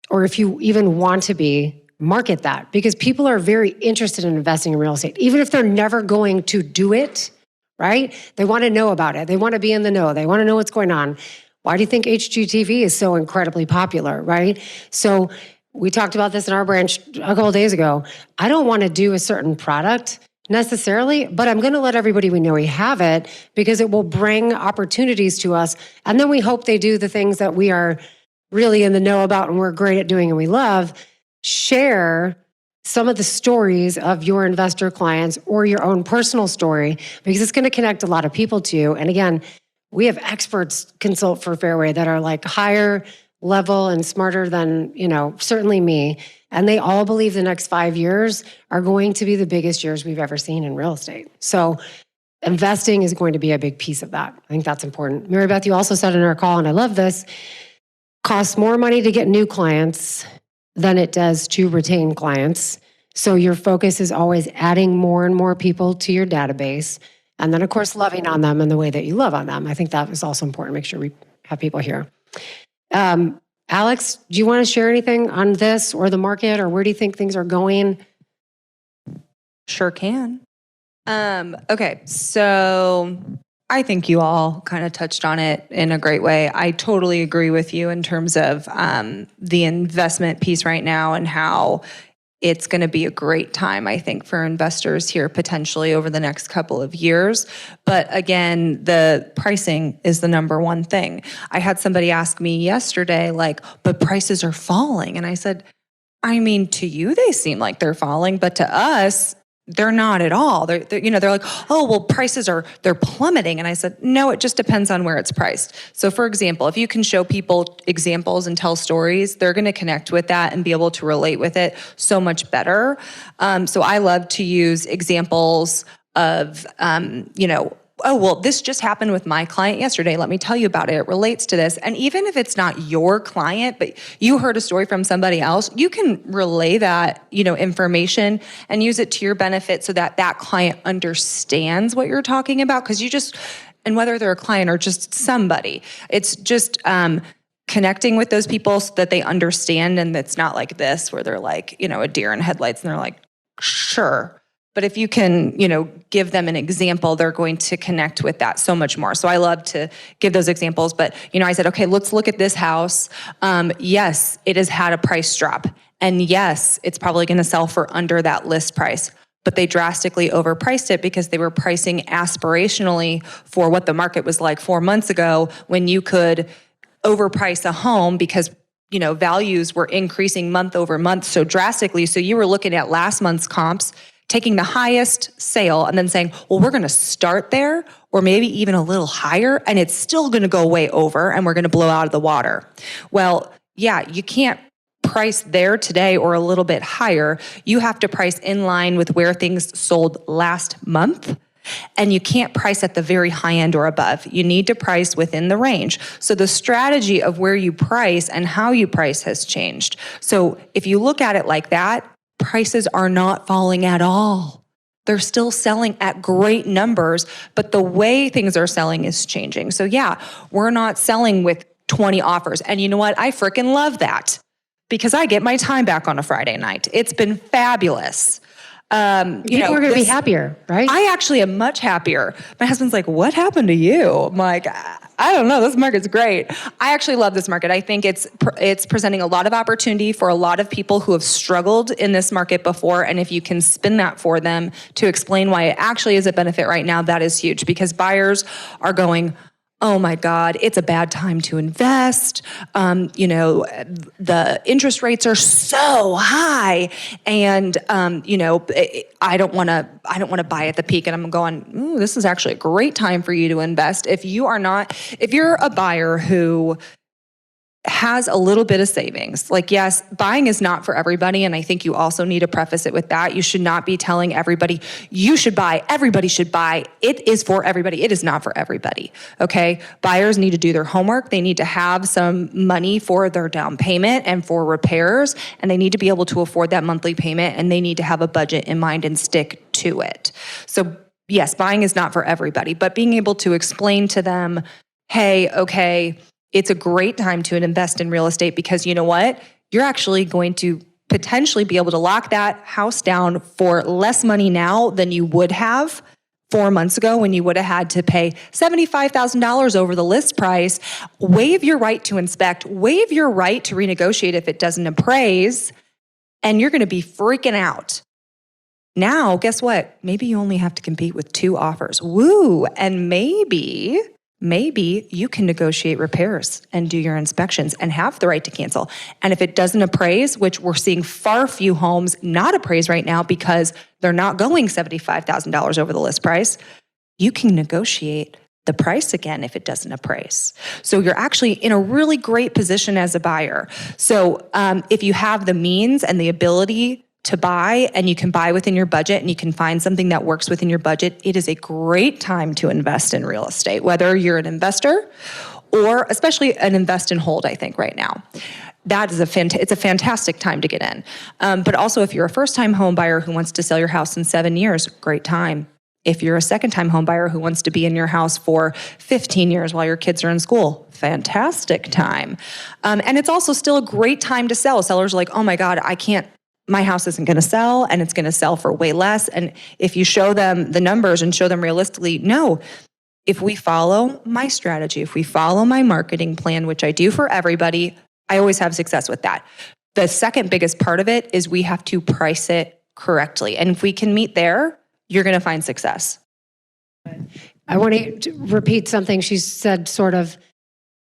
or if you even want to be, market that because people are very interested in investing in real estate, even if they're never going to do it, right? They want to know about it. They want to be in the know. They want to know what's going on. Why do you think HGTV is so incredibly popular, right? So we talked about this in our branch a couple of days ago. I don't want to do a certain product necessarily, but I'm going to let everybody we know we have it because it will bring opportunities to us. And then we hope they do the things that we are really in the know about and we're great at doing and we love. Share some of the stories of your investor clients or your own personal story because it's going to connect a lot of people to you. And again, we have experts consult for Fairway that are like higher level and smarter than, certainly me. And they all believe the next 5 years are going to be the biggest years we've ever seen in real estate. So investing is going to be a big piece of that. I think that's important. Mary Beth, you also said in our call, and I love this, costs more money to get new clients than it does to retain clients. So your focus is always adding more and more people to your database. And then, of course, loving on them in the way that you love on them. I think that is also important. Make sure we have people here. Alex, do you want to share anything on this or the market, or where do you think things are going? Sure can. Okay, so I think you all kind of touched on it in a great way. I totally agree with you in terms of the investment piece right now and how it's going to be a great time, I think, for investors here potentially over the next couple of years. But again, the pricing is the number one thing. I had somebody ask me yesterday, but prices are falling. And I said, I mean, to you, they seem like they're falling, but to us, they're not at all. They're like, oh, well, they're plummeting. And I said, no, it just depends on where it's priced. So for example, if you can show people examples and tell stories, they're going to connect with that and be able to relate with it so much better. So I love to use examples of, oh, well, this just happened with my client yesterday. Let me tell you about it. It relates to this. And even if it's not your client, but you heard a story from somebody else, you can relay that, information and use it to your benefit so that that client understands what you're talking about. Because and whether they're a client or just somebody, it's just connecting with those people so that they understand. And it's not like this where they're like, a deer in headlights and they're like, sure. But if you can, give them an example, they're going to connect with that so much more. So I love to give those examples. But, I said, okay, let's look at this house. Yes, it has had a price drop. And yes, it's probably going to sell for under that list price. But they drastically overpriced it because they were pricing aspirationally for what the market was like 4 months ago when you could overprice a home because values were increasing month over month so drastically. So you were looking at last month's comps, taking the highest sale and then saying, well, we're going to start there or maybe even a little higher and it's still going to go way over and we're going to blow out of the water. Well, yeah, you can't price there today or a little bit higher. You have to price in line with where things sold last month. And you can't price at the very high end or above. You need to price within the range. So the strategy of where you price and how you price has changed. So if you look at it like that, prices are not falling at all. They're still selling at great numbers, but the way things are selling is changing. So yeah, we're not selling with 20 offers. And you know what? I freaking love that because I get my time back on a Friday night. It's been fabulous. People are going to be happier, right? I actually am much happier. My husband's like, what happened to you? I'm like, I don't know. This market's great. I actually love this market. I think it's presenting a lot of opportunity for a lot of people who have struggled in this market before. And if you can spin that for them to explain why it actually is a benefit right now, that is huge, because buyers are going, oh my God, it's a bad time to invest. The interest rates are so high, and I don't want to buy at the peak. And I'm going, ooh, this is actually a great time for you to invest. If you're a buyer who has a little bit of savings. Like, yes, buying is not for everybody. And I think you also need to preface it with that. You should not be telling everybody, you should buy, everybody should buy. It is for everybody. It is not for everybody. Okay. Buyers need to do their homework. They need to have some money for their down payment and for repairs. And they need to be able to afford that monthly payment. And they need to have a budget in mind and stick to it. So yes, buying is not for everybody, but being able to explain to them, hey, okay, it's a great time to invest in real estate, because you know what? You're actually going to potentially be able to lock that house down for less money now than you would have 4 months ago, when you would have had to pay $75,000 over the list price, waive your right to inspect, waive your right to renegotiate if it doesn't appraise, and you're going to be freaking out. Now, guess what? Maybe you only have to compete with 2 offers. Woo! And maybe you can negotiate repairs and do your inspections and have the right to cancel. And if it doesn't appraise, which we're seeing far few homes not appraise right now because they're not going $75,000 over the list price, you can negotiate the price again if it doesn't appraise. So you're actually in a really great position as a buyer. So if you have the means and the ability to buy, and you can buy within your budget, and you can find something that works within your budget, it is a great time to invest in real estate, whether you're an investor or especially an invest and hold, I think, right now. That is it's a fantastic time to get in. But also, if you're a first-time home buyer who wants to sell your house in 7 years, great time. If you're a second-time home buyer who wants to be in your house for 15 years while your kids are in school, fantastic time. And it's also still a great time to sell. Sellers are like, oh my God, my house isn't going to sell, and it's going to sell for way less. And if you show them the numbers and show them realistically, no, if we follow my strategy, if we follow my marketing plan, which I do for everybody, I always have success with that. The second biggest part of it is we have to price it correctly. And if we can meet there, you're going to find success. I want to repeat something she said, sort of,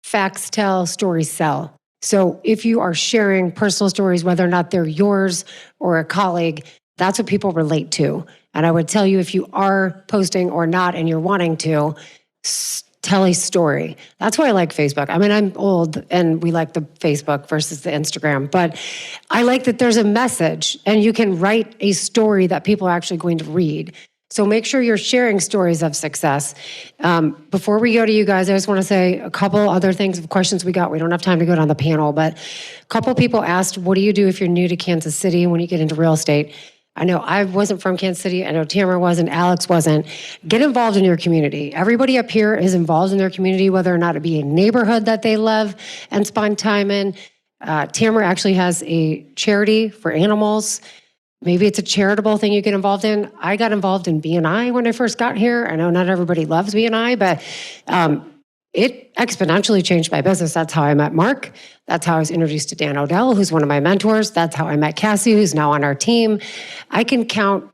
facts tell, stories sell. So if you are sharing personal stories, whether or not they're yours or a colleague, that's what people relate to. And I would tell you, if you are posting or not and you're wanting to, tell a story. That's why I like Facebook. I mean, I'm old and we like the Facebook versus the Instagram, but I like that there's a message and you can write a story that people are actually going to read. So make sure you're sharing stories of success. Before we go to you guys, I just want to say a couple other things of questions we got. We don't have time to go down the panel, but a couple people asked, what do you do if you're new to Kansas City when you get into real estate? I know I wasn't from Kansas City. I know Tamra wasn't, Alex wasn't. Get involved in your community. Everybody up here is involved in their community, whether or not it be a neighborhood that they love and spend time in. Tamra actually has a charity for animals. Maybe it's a charitable thing you get involved in. I got involved in B&I when I first got here. I know not everybody loves B&I, but it exponentially changed my business. That's how I met Mark. That's how I was introduced to Dan Odell, who's one of my mentors. That's how I met Cassie, who's now on our team. I can count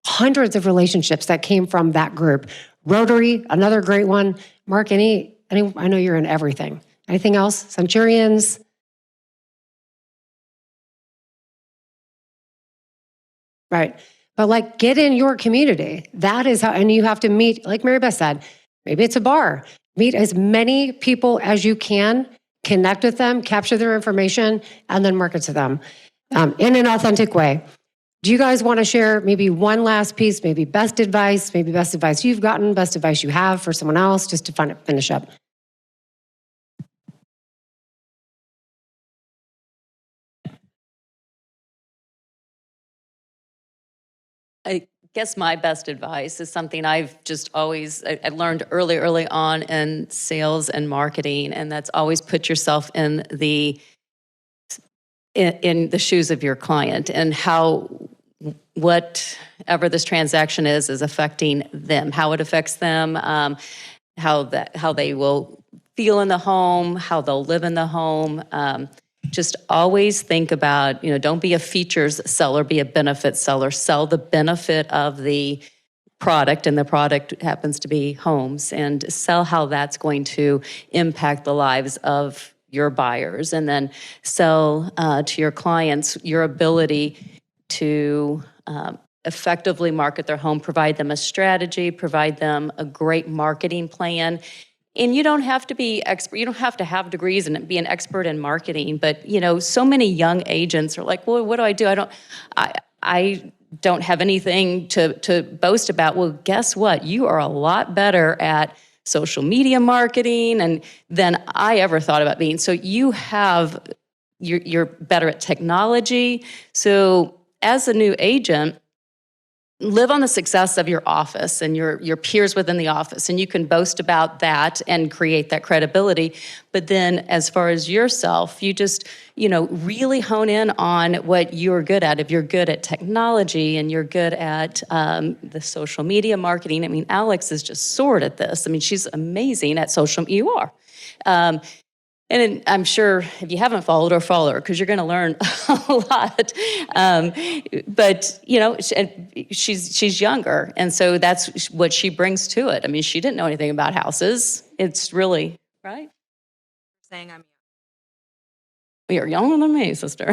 hundreds of relationships that came from that group. Rotary, another great one. Mark, I know you're in everything. Anything else? Centurions? Right. But get in your community. That is how, and you have to meet, like Mary Beth said, maybe it's a bar. Meet as many people as you can, connect with them, capture their information, and then market to them in an authentic way. Do you guys want to share maybe one last piece, maybe best advice you've gotten, best advice you have for someone else, just to finish up? I guess my best advice is something I've just always, I learned early on in sales and marketing, and that's always put yourself in the shoes of your client and how whatever this transaction is affecting them, how it affects them, how they will feel in the home, how they'll live in the home. Just always think about, don't be a features seller, be a benefit seller. Sell the benefit of the product, and the product happens to be homes, and sell how that's going to impact the lives of your buyers. And then sell to your clients your ability to effectively market their home, provide them a strategy, provide them a great marketing plan. And you don't have to be expert, you don't have to have degrees and be an expert in marketing, but so many young agents are like, well, what do I do? I don't have anything to boast about. Well, guess what? You are a lot better at social media marketing than I ever thought about being. So you're better at technology. So as a new agent, live on the success of your office and your peers within the office, and you can boast about that and create that credibility. But then as far as yourself, you just, really hone in on what you're good at. If you're good at technology and you're good at the social media marketing, Alex is just soared at this. She's amazing at social, you are. And I'm sure if you haven't followed her, follow her, because you're going to learn a lot. But she's younger, and so that's what she brings to it. She didn't know anything about houses. It's really right. Saying I'm. You're younger than me, sister.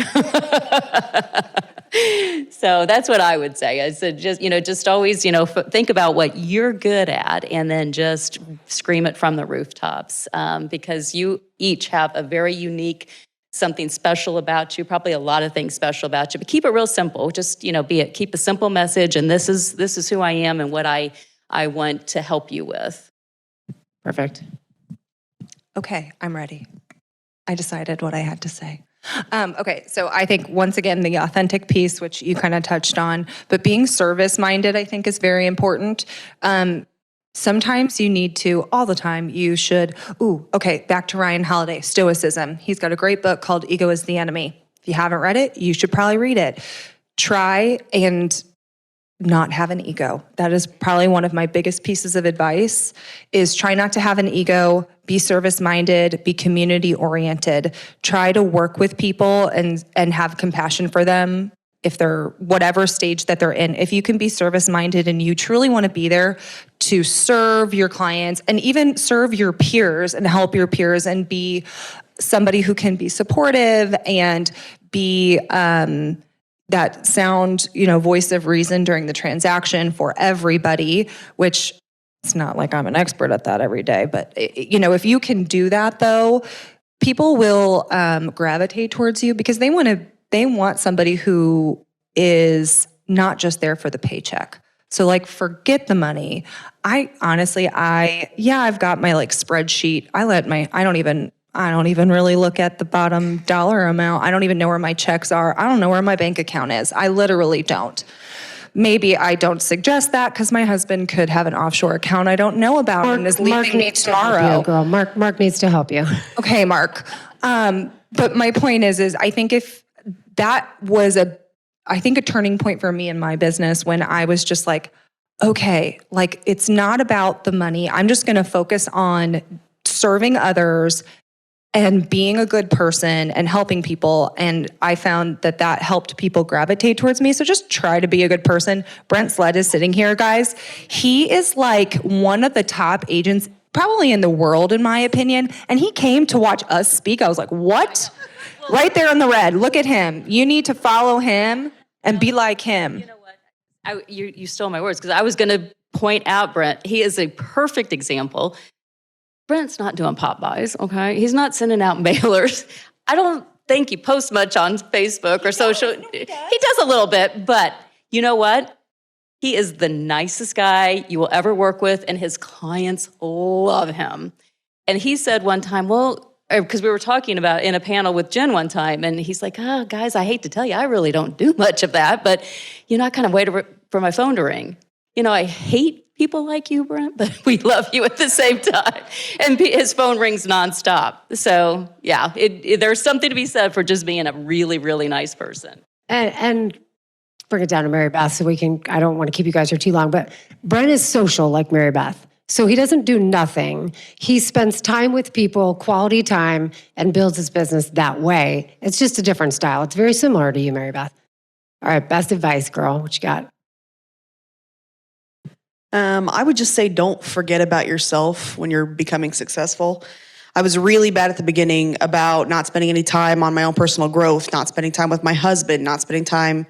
So that's what I would say. I said, just always, think about what you're good at, and then just scream it from the rooftops, because you each have a very unique, something special about you, probably a lot of things special about you, but keep it real simple. Just, keep a simple message, and this is who I am and what I want to help you with. Perfect. Okay, I'm ready. I decided what I had to say. Okay, so I think once again, the authentic piece, which you kind of touched on, but being service-minded, I think is very important. Sometimes you need to, all the time, you should, back to Ryan Holiday, Stoicism. He's got a great book called Ego is the Enemy. If you haven't read it, you should probably read it. Try and not have an ego. That is probably one of my biggest pieces of advice, is try not to have an ego, be service-minded, be community-oriented. Try to work with people and have compassion for them if they're whatever stage that they're in. If you can be service-minded and you truly want to be there to serve your clients and even serve your peers and help your peers and be somebody who can be supportive and be that sound, voice of reason during the transaction for everybody, which it's not like I'm an expert at that every day, but if you can do that though, people will gravitate towards you because they want somebody who is not just there for the paycheck. So forget the money. I've got my spreadsheet. I don't even really look at the bottom dollar amount. I don't even know where my checks are. I don't know where my bank account is. I literally don't. Maybe I don't suggest that because my husband could have an offshore account I don't know about and is leaving me tomorrow. Girl, Mark needs to help you. Okay, Mark. But my point is I think if that was a turning point for me in my business when I was just it's not about the money. I'm just going to focus on serving others and being a good person and helping people. And I found that helped people gravitate towards me. So just try to be a good person. Brent Sled is sitting here, guys. He is one of the top agents probably in the world, in my opinion. And he came to watch us speak. I was like, what? Right there in the red. Look at him. You need to follow him and be like him. You know what? You stole my words, because I was going to point out Brent. He is a perfect example. Brent's not doing pop buys, okay? He's not sending out mailers. I don't think he posts much on Facebook or social. He does a little bit, but you know what? He is the nicest guy you will ever work with, and his clients love him. And he said one time, because we were talking about in a panel with Jen one time, and he's like, guys, I hate to tell you, I really don't do much of that, but I kind of wait for my phone to ring. I hate people like you, Brent, but we love you at the same time. And his phone rings nonstop. So yeah, there's something to be said for just being a really, really nice person. And bring it down to Mary Beth so I don't want to keep you guys here too long, but Brent is social like Mary Beth. So he doesn't do nothing. He spends time with people, quality time, and builds his business that way. It's just a different style. It's very similar to you, Mary Beth. All right, best advice, girl. What you got? I would just say don't forget about yourself when you're becoming successful. I was really bad at the beginning about not spending any time on my own personal growth, not spending time with my husband, not spending time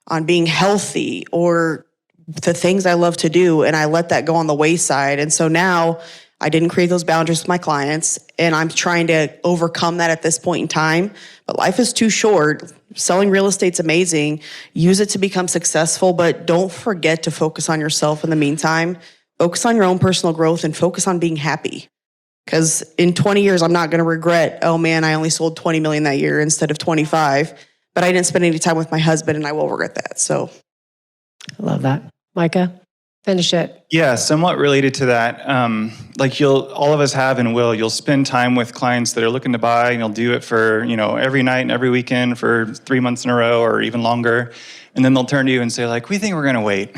on being healthy or the things I love to do. And I let that go on the wayside. And so now I didn't create those boundaries with my clients, and I'm trying to overcome that at this point in time. But life is too short. Selling real estate's amazing. Use it to become successful, but don't forget to focus on yourself in the meantime. Focus on your own personal growth and focus on being happy. Because in 20 years, I'm not going to regret, oh man, I only sold 20 million that year instead of 25, but I didn't spend any time with my husband, and I will regret that. So I love that. Micah, finish it. Yeah, somewhat related to that. Like all of us have and will, you'll spend time with clients that are looking to buy, and you'll do it for, every night and every weekend for 3 months in a row or even longer. And then they'll turn to you and say like, we think we're going to wait.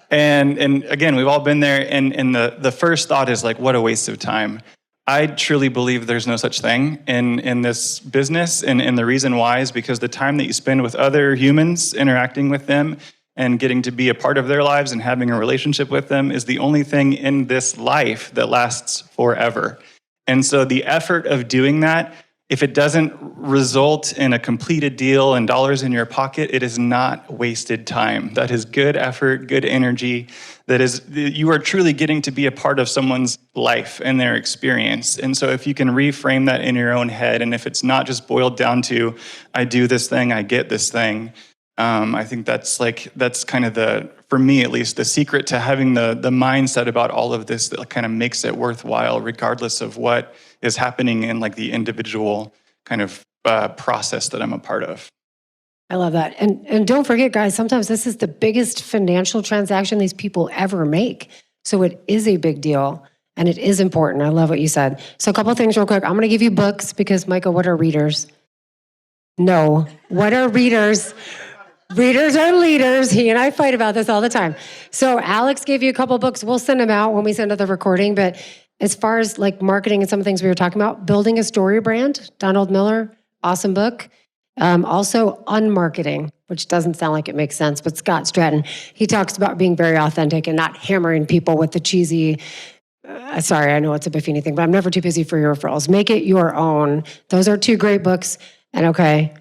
And again, we've all been there. And the first thought is like, what a waste of time. I truly believe there's no such thing in this business. And the reason why is because the time that you spend with other humans, interacting with them, and getting to be a part of their lives and having a relationship with them is the only thing in this life that lasts forever. And so the effort of doing that, if it doesn't result in a completed deal and dollars in your pocket, it is not wasted time. That is good effort, good energy. You are truly getting to be a part of someone's life and their experience. And so if you can reframe that in your own head, and if it's not just boiled down to, I do this thing, I get this thing, I think that's kind of for me at least, the secret to having the mindset about all of this that kind of makes it worthwhile, regardless of what is happening in like the individual kind of process that I'm a part of. I love that. And don't forget, guys, sometimes this is the biggest financial transaction these people ever make. So it is a big deal and it is important. I love what you said. So a couple of things real quick. I'm going to give you books because, Micah, what are readers? No. What are readers? Readers are leaders. He and I fight about this all the time. So Alex gave you a couple books. We'll send them out when we send out the recording. But as far as like marketing and some of the things we were talking about, Building a Story Brand, Donald Miller, awesome book. Also Unmarketing, which doesn't sound like it makes sense, but Scott Stratton, he talks about being very authentic and not hammering people with the cheesy, sorry, I know it's a Buffini thing, but I'm never too busy for your referrals. Make it your own. Those are two great books. And okay,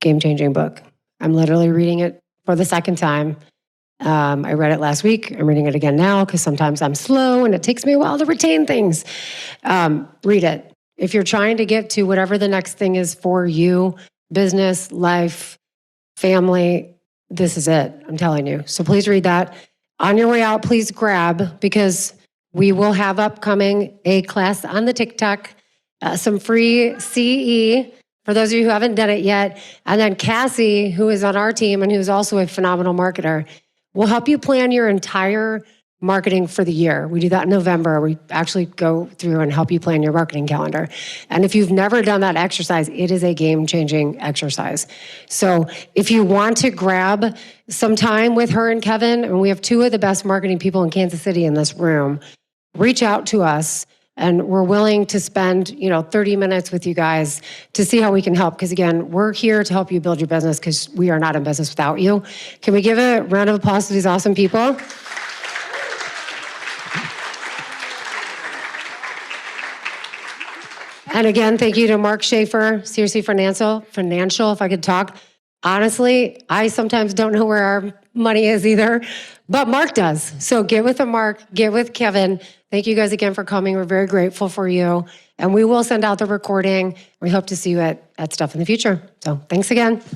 game-changing book. I'm literally reading it for the second time. I read it last week. I'm reading it again now because sometimes I'm slow and it takes me a while to retain things. Read it. If you're trying to get to whatever the next thing is for you, business, life, family, this is it. I'm telling you. So please read that. On your way out, please grab, because we will have upcoming a class on the TikTok, some free CE for those of you who haven't done it yet. And then Cassie, who is on our team and who's also a phenomenal marketer, will help you plan your entire marketing for the year. We do that in November. We actually go through and help you plan your marketing calendar. And if you've never done that exercise, it is a game-changing exercise. So if you want to grab some time with her and Kevin, and we have two of the best marketing people in Kansas City in this room, reach out to us. And we're willing to spend, 30 minutes with you guys to see how we can help. Because again, we're here to help you build your business because we are not in business without you. Can we give a round of applause to these awesome people? And again, thank you to Mark Schaefer, Seriously Financial, if I could talk. Honestly, I sometimes don't know where our money is either, but Mark does. So get with Mark, get with Kevin. Thank you guys again for coming. We're very grateful for you. And we will send out the recording. We hope to see you at stuff in the future. So thanks again.